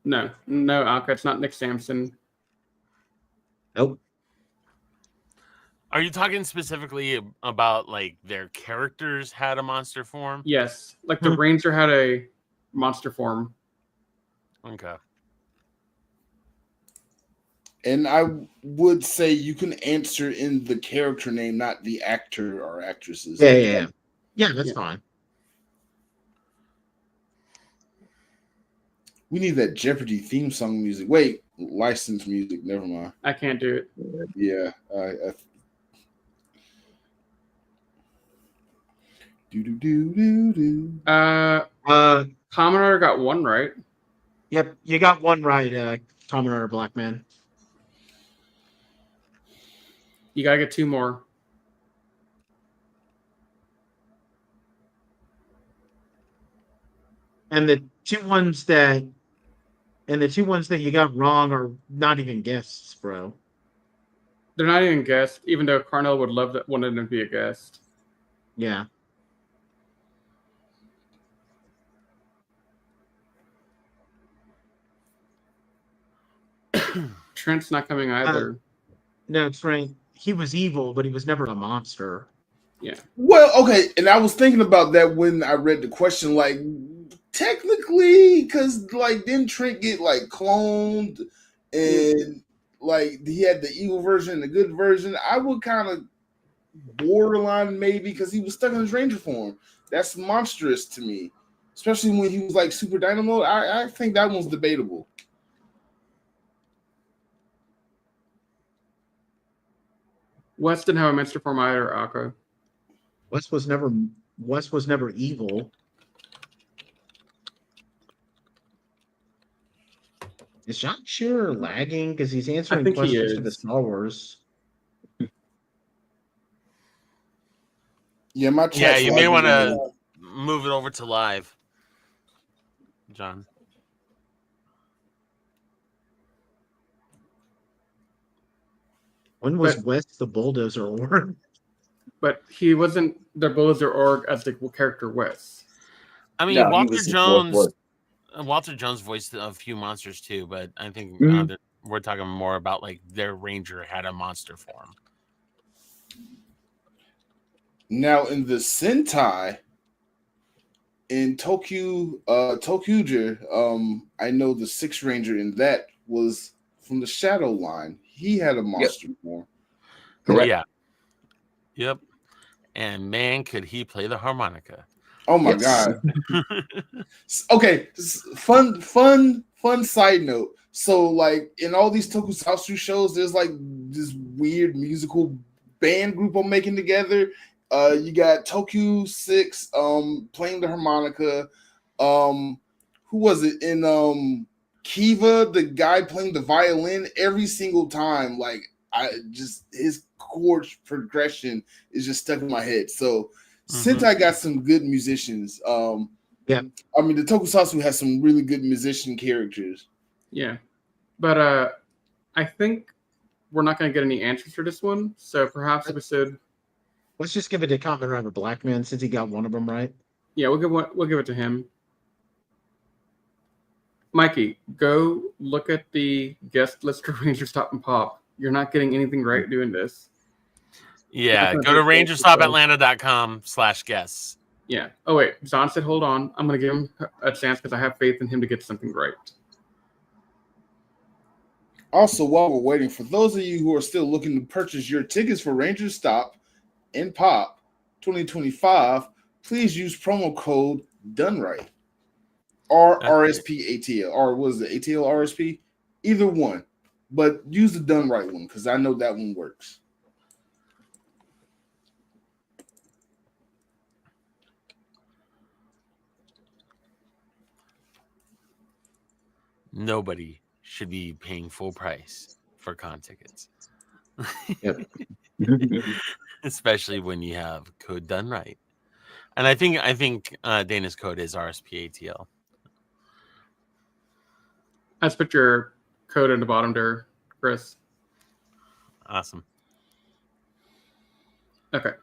No, Akka, it's not Nick Sampson. Nope. Are you talking specifically about like their characters had a monster form? Yes, like the Ranger had a monster form. Okay. And I would say you can answer in the character name, not the actor or actresses. Yeah, that's fine. We need that Jeopardy theme song music. Wait, licensed music. Never mind. I can't do it. Yeah. Commodore got 1 right. Yep, you got 1 right, Kamen Black Man. You gotta get 2 more. And the two ones that you got wrong are not even guests, bro. They're not even guests, even though Carnell would love that one of them to be a guest. Yeah. Trent's not coming either. No, it's right. He was evil, but he was never a monster. Yeah. Well, okay, and I was thinking about that when I read the question. Like, technically, because like didn't Trent get like cloned, and like he had the evil version and the good version? I would kind of borderline maybe, because he was stuck in his Ranger form. That's monstrous to me, especially when he was like Super Dynamo. I think that one's debatable. Wes didn't have a monster form either, Akka. Wes was never evil. Is John Shearer lagging? Because he's answering questions to the Star Wars. Yeah, my chat. Yeah, you may want to move it over to live, John. When was Wes the Bulldozer Org? But he wasn't the Bulldozer Org as the character Wes. I mean, No, Walter Jones voiced a few monsters too, but I think we're talking more about like their Ranger had a monster form. Now in the Sentai, in Tokuger, I know the 6th Ranger in that was from the Shadow line. He had a monster form. Correct. Yeah. Yep. And man, could he play the harmonica? Oh my god. Okay, fun side note. So like in all these Tokusatsu shows, there's like this weird musical band group I'm making together. You got Toku 6 playing the harmonica. Who was it in Kiva, the guy playing the violin? Every single time, like his chord progression is just stuck in my head. So Sentai got some good musicians. Yeah. I mean, the Tokusatsu has some really good musician characters. Yeah. But I think we're not going to get any answers for this one. So perhaps we should. Let's just give it to Kamen Rider Blackman since he got one of them right. Yeah, we'll give it to him. Mikey, go look at the guest list for Ragerstop and Pop. You're not getting anything right doing this. Yeah, go to RangerStop@Atlanta.com/guests. Yeah. Oh, wait. John said, hold on. I'm going to give him a chance because I have faith in him to get something right. Also, while we're waiting, for those of you who are still looking to purchase your tickets for RangerStop and Pop 2025, please use promo code DONERIGHT or RSP ATL. Or was it ATL RSP? Either one. But use the Done Right one because I know that one works. Nobody should be paying full price for con tickets. Yep. Especially when you have code done right. And I think Dana's code is RSPATL. I just put your code in the bottom there, Chris. Awesome. Okay.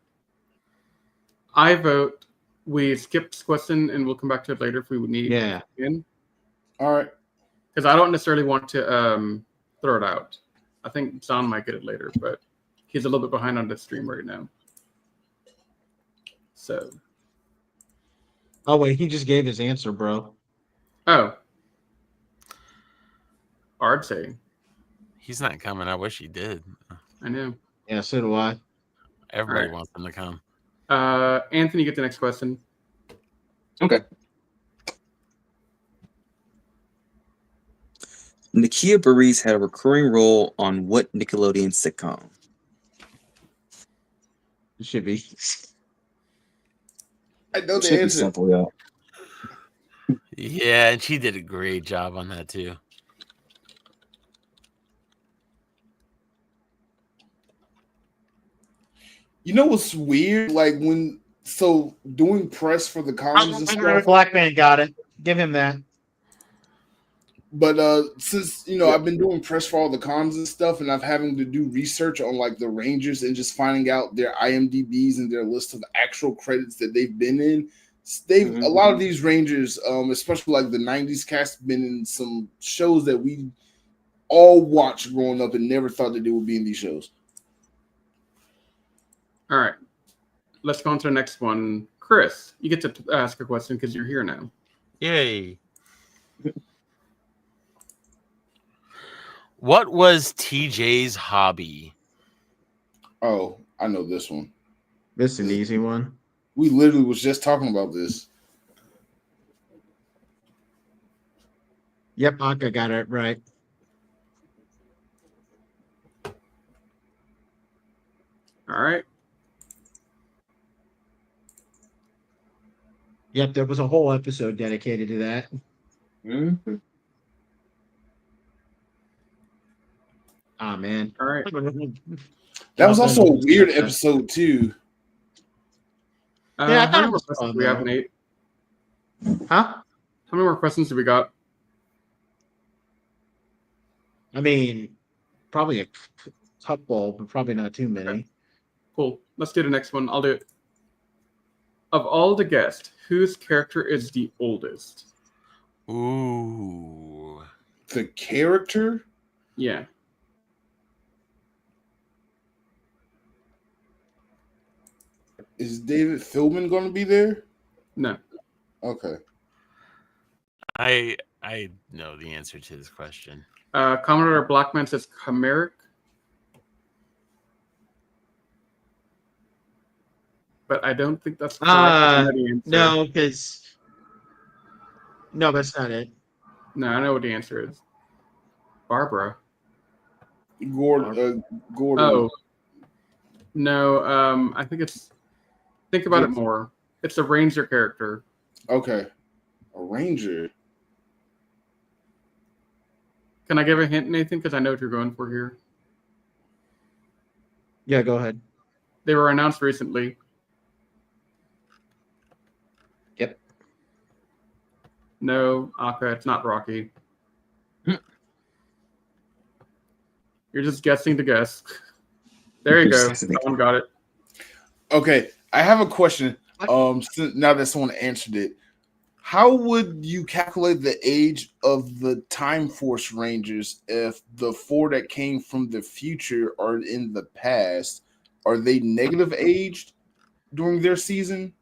I vote we skip this question and we'll come back to it later if we would need Yeah. it in. All right. Because I don't necessarily want to throw it out. I think John might get it later, but he's a little bit behind on the stream right now. So. Oh, wait. He just gave his answer, bro. Oh. Hard saying. He's not coming. I wish he did. I know. Yeah, so do I. Everybody All right. wants him to come. Anthony, get the next question. Okay. Nakia Burries had a recurring role on what Nickelodeon sitcom? It should be. I know It the should be answer. simple, yeah. Yeah, and she did a great job on that too. You know what's weird? Like doing press for the columns and stuff. Blackman got it. Give him that. But since I've been doing press for all the cons and stuff, and I've having to do research on like the Rangers and just finding out their IMDb's and their list of actual credits that they've been in. A lot of these Rangers, especially like the '90s cast, been in some shows that we all watched growing up and never thought that they would be in these shows. All right. Let's go on to the next one. Chris, you get to ask a question because you're here now. Yay. What was TJ's hobby? Oh, I know this one. This is an easy one. We literally was just talking about this. Yep, Aka got it right. All right. Yep, there was a whole episode dedicated to that. Mm-hmm. Ah, man. All right. That was also a weird episode too. Yeah, I how thought many it more was questions fun, do we have, though. Nate? Huh? How many more questions do we got? I mean, probably a couple, but probably not too many. Okay. Cool. Let's do the next one. I'll do it. Of all the guests, whose character is the oldest? Ooh. The character? Yeah. Is David Philbin going to be there? No. Okay. I know the answer to this question. Commodore Blackman says Chimeric. But I don't think that's correct. No, because no, that's not it. No, I know what the answer is. Barbara. Gordon. Oh. No, I think it's... Think about it more. It's a Ranger character. Okay. A Ranger. Can I give a hint, Nathan? Because I know what you're going for here. Yeah, go ahead. They were announced recently. Yep. No, Akka, it's not Rocky. You're just guessing to guess. There you go. Someone got it. Okay, I have a question. Now that someone answered it, how would you calculate the age of the Time Force Rangers if the 4 that came from the future are in the past? Are they negative aged during their season?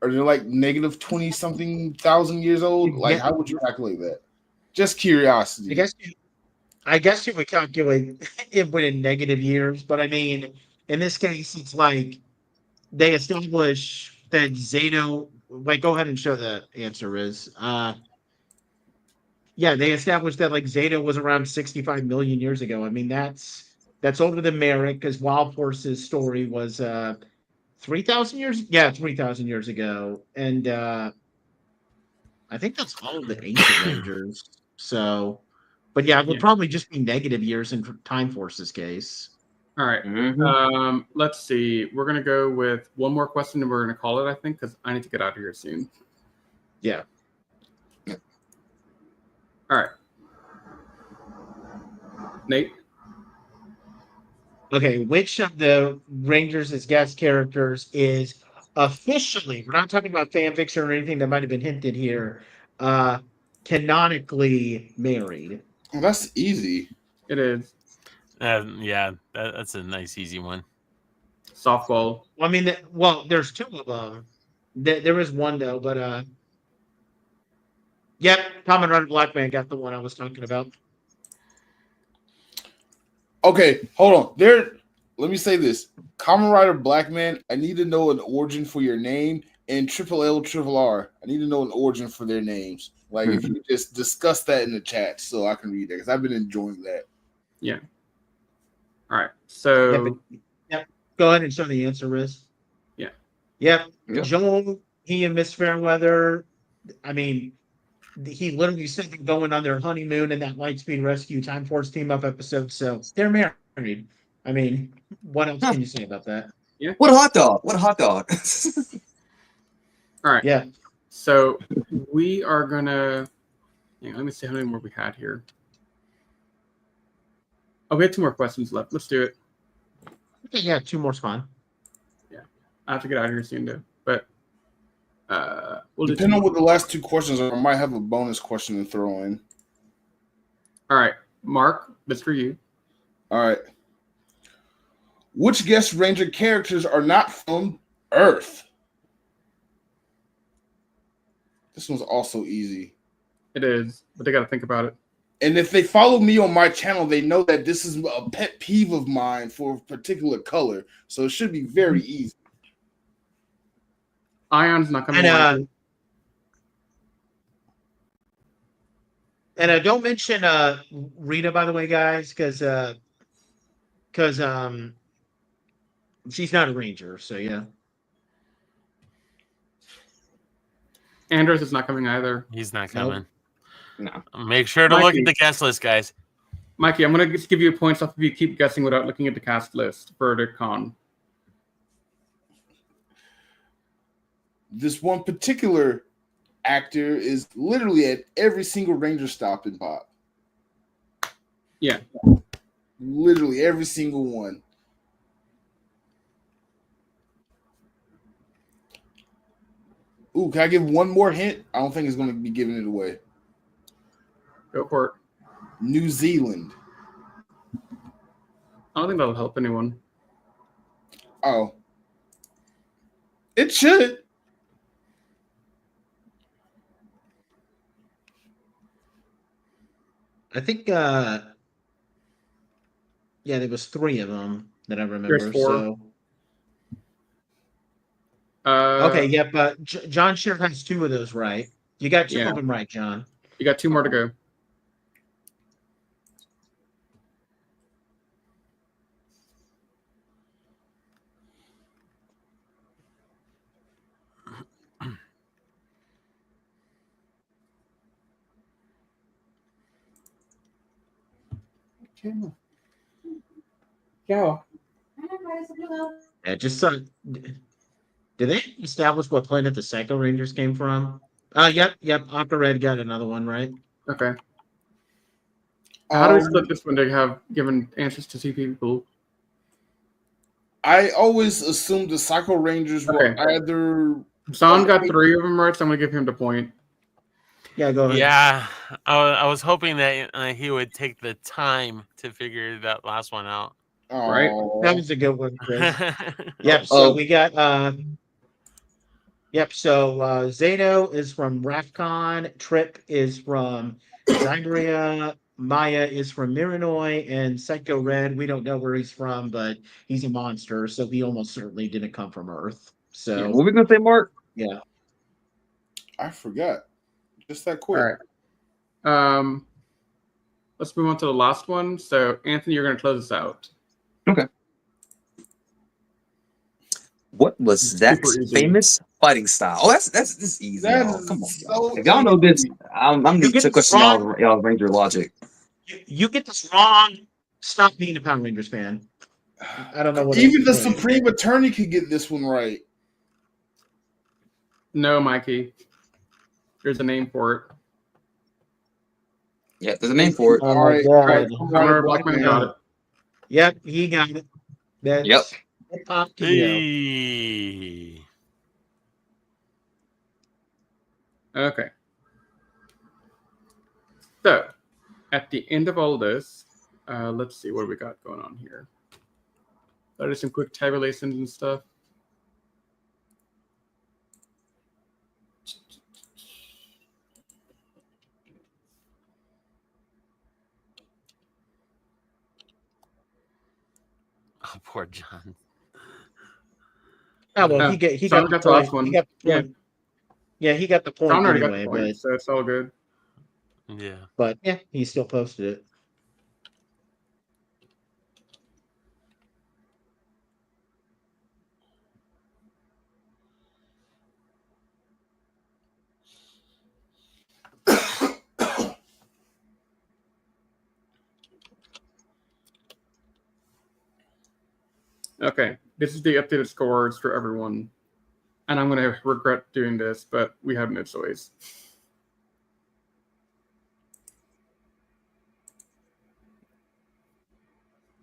Are they like negative 20-something thousand years old? Like, how would you calculate that? Just curiosity. I guess you would calculate it within negative years, but I mean, in this case, it's like they establish that Zato. Wait, go ahead and show the answer is. Yeah, they established that like Zato was around 65 million years ago. I mean, that's older than Merrick because Wild Force's story was 3,000 years. Yeah, 3,000 years ago, and I think that's all of the ancient Rangers. So. But yeah, it would probably just be negative years in Time Force's case. All right. Let's see. We're going to go with one more question and we're going to call it, I think, because I need to get out of here soon. Yeah. All right. Nate? Okay, which of the Rangers as guest characters is officially, we're not talking about fan fiction or anything that might have been hinted here, canonically married? Oh, that's easy. It is. Yeah, that's a nice, easy one. Softball. Well, I mean, there's 2 of them. There is one, though, but yep, Kamen Rider Black Man got the one I was talking about. Okay, hold on. Let me say this. Kamen Rider Black Man, I need to know an origin for your name, and Triple L, Triple R, I need to know an origin for their names. Like, if you just discuss that in the chat so I can read that, because I've been enjoying that. Yeah. All right. So. Yep. Go ahead and show the answer, Riz. Yeah. Yep. Joel, he and Miss Fairweather, I mean, he literally said they're going on their honeymoon in that Lightspeed Rescue Time Force Team Up episode, so they're married. I mean, what else can you say about that? Yeah. What a hot dog. What a hot dog. All right. Yeah. So we are going to, let me see how many more we had here. Oh, we have 2 more questions left. Let's do it. Okay, yeah, 2 more's fine. Yeah. I have to get out of here soon, though. But we'll do Depending on what the last 2 questions are, I might have a bonus question to throw in. All right. Mark, this for you. All right. Which guest Ranger characters are not from Earth? This one's also easy. It is, but they got to think about it. And if they follow me on my channel, they know that this is a pet peeve of mine for a particular color. So it should be very easy. Ion's not coming on. And don't mention Rita, by the way, guys, because she's not a Ranger, so yeah. Andros is not coming either. He's not coming. No. Make sure to look at the guest list, guys. Mikey, I'm going to give you points off if you keep guessing without looking at the cast list for the con. This one particular actor is literally at every single Ragerstop and Pop. Yeah. Literally every single one. Ooh, can I give one more hint? I don't think it's going to be giving it away. Go for it. New Zealand. I don't think that'll help anyone. Oh. It should. I think yeah, there was 3 of them that I remember. There's 4. So okay, yep, but John sure has 2 of those right. You got 2 of them right, John. You got 2 more to go. Yeah, just did they establish what planet the Psycho Rangers came from? Yep. Aqua Red got another one right. Okay. How do we split this one to have given answers to 2 people? I always assumed the Psycho Rangers were either. Zahn got 3 of them right, so I'm going to give him the point. Yeah, go ahead. Yeah, I was hoping that he would take the time to figure that last one out. Right? That was a good one, Chris. Yep, so we got Zato is from Rafcon, Trip is from Zangria, Maya is from Miranoi, and Psycho Red, we don't know where he's from, but he's a monster, so he almost certainly didn't come from Earth. So what are we gonna say, Mark? Yeah. I forgot. Just that quick. All right. Let's move on to the last one. So, Anthony, you're going to close us out. Okay. What was Zach's famous fighting style? Oh, that's easy. Y'all. Come on, y'all. If y'all know this, I'm need to question y'all Ranger logic. You get this wrong. Stop being a Power Rangers fan. I don't know what. Even the Supreme Attorney could get this one right. No, Mikey. There's a name for it. Yeah, there's a name for it. All right. Blackman got it. Yep, he got it. That's yep. Hey. Okay. So, at the end of all this, let's see what we got going on here. That is some quick tabulations and stuff. Oh, poor John. Oh well, he got the last one. He got the point. Yeah, he got the point anyway. Got the point, so it's all good. Yeah. But yeah, he still posted it. Okay, this is the updated scores for everyone. And I'm going to regret doing this, but we have no choice.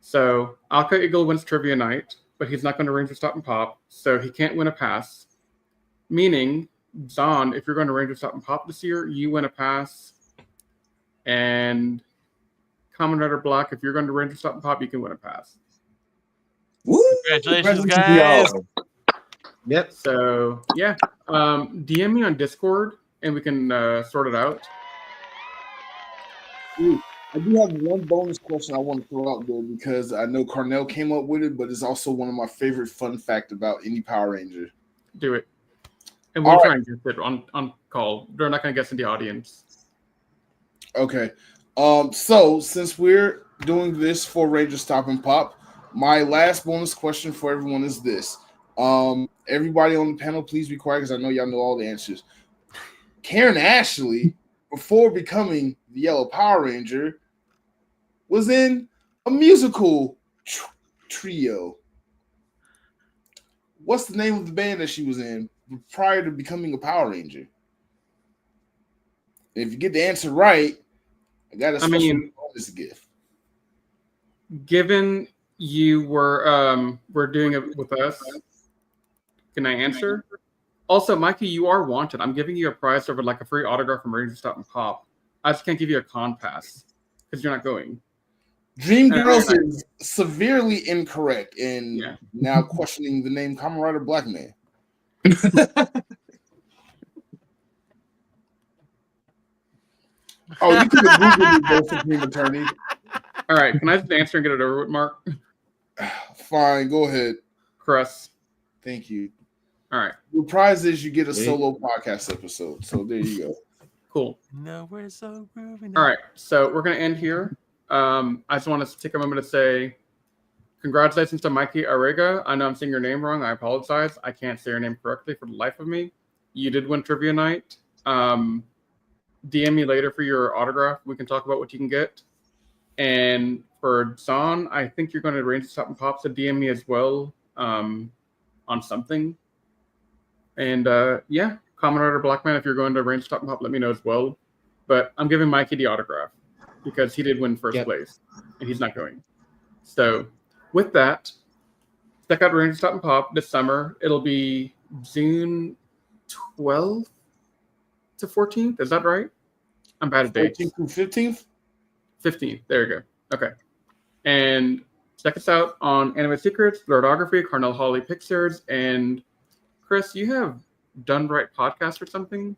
So, Alka Eagle wins Trivia Night, but he's not going to Ragerstop and Pop, so he can't win a pass. Meaning, Zahn, if you're going to Ragerstop and Pop this year, you win a pass. And Kamen Rider Black, if you're going to Ragerstop and Pop, you can win a pass. Woo! Congratulations, guys. Yep. So, yeah. DM me on Discord, and we can sort it out. Ooh, I do have one bonus question I want to throw out there because I know Carnell came up with it, but it's also one of my favorite fun fact about any Power Ranger. Do it. And we'll try and guess it on call. They're not going to guess in the audience. Okay. So, since we're doing this for Ragerstop and Pop, my last bonus question for everyone is this. Everybody on the panel, please be quiet because I know y'all know all the answers. Karen Ashley, before becoming the Yellow Power Ranger, was in a musical trio. What's the name of the band that she was in prior to becoming a Power Ranger? And if you get the answer right, I got a special bonus gift. Given you were doing it with us, can I answer? Also, Mikey, you are wanted. I'm giving you a prize over like a free autograph from Ragerstop and Pop. I just can't give you a con pass because you're not going. Dream Girls is severely incorrect in now questioning the name Kamen Rider Black Man. Oh, you could have Googled it, though, Supreme Attorney. All right, can I just answer and get it over with, Mark? Fine, go ahead. Chris. Thank you. All right. The prize is you get a solo podcast episode. So there you go. Cool. No, we're so groovy. All right, so we're going to end here. I just want to take a moment to say congratulations to Mikey Arega. I know I'm saying your name wrong. I apologize. I can't say your name correctly for the life of me. You did win Trivia Night. DM me later for your autograph. We can talk about what you can get. And for Zahn, I think you're going to Ragerstop and Pop, so DM me as well on something. And yeah, Common Rider Blackman, if you're going to RangerStop and Pop, let me know as well. But I'm giving Mikey the autograph because he did win first place, and he's not going. So with that, check out RangerStop and Pop this summer. It'll be June 12th to 14th. Is that right? I'm bad at dates. 14th through 15th? 15th. There you go. Okay. And check us out on Anime Secrets, Blerdography, Carnell, Holley, Pixards, and Chris, you have Done Right Podcast or something?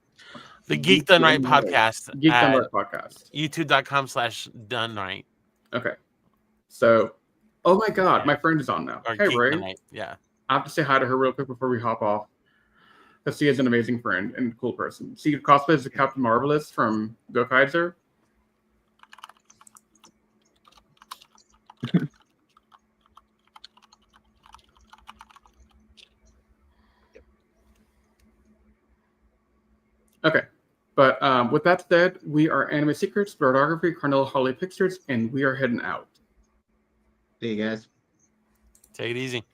The Geek Done Right Podcast. Geek Done Right Podcast. YouTube.com/doneright. Okay. So, oh my God, my friend is on now. Or Hey, Geek Ray. Done Right, yeah. I have to say hi to her real quick before we hop off. Because she is an amazing friend and cool person. She cosplays as Captain Marvelous from Go Kaiser. Okay. But with that said, we are Anime Secrets, Blerdography, Carnell, Holley, Pixards, and we are heading out. See you guys. Take it easy.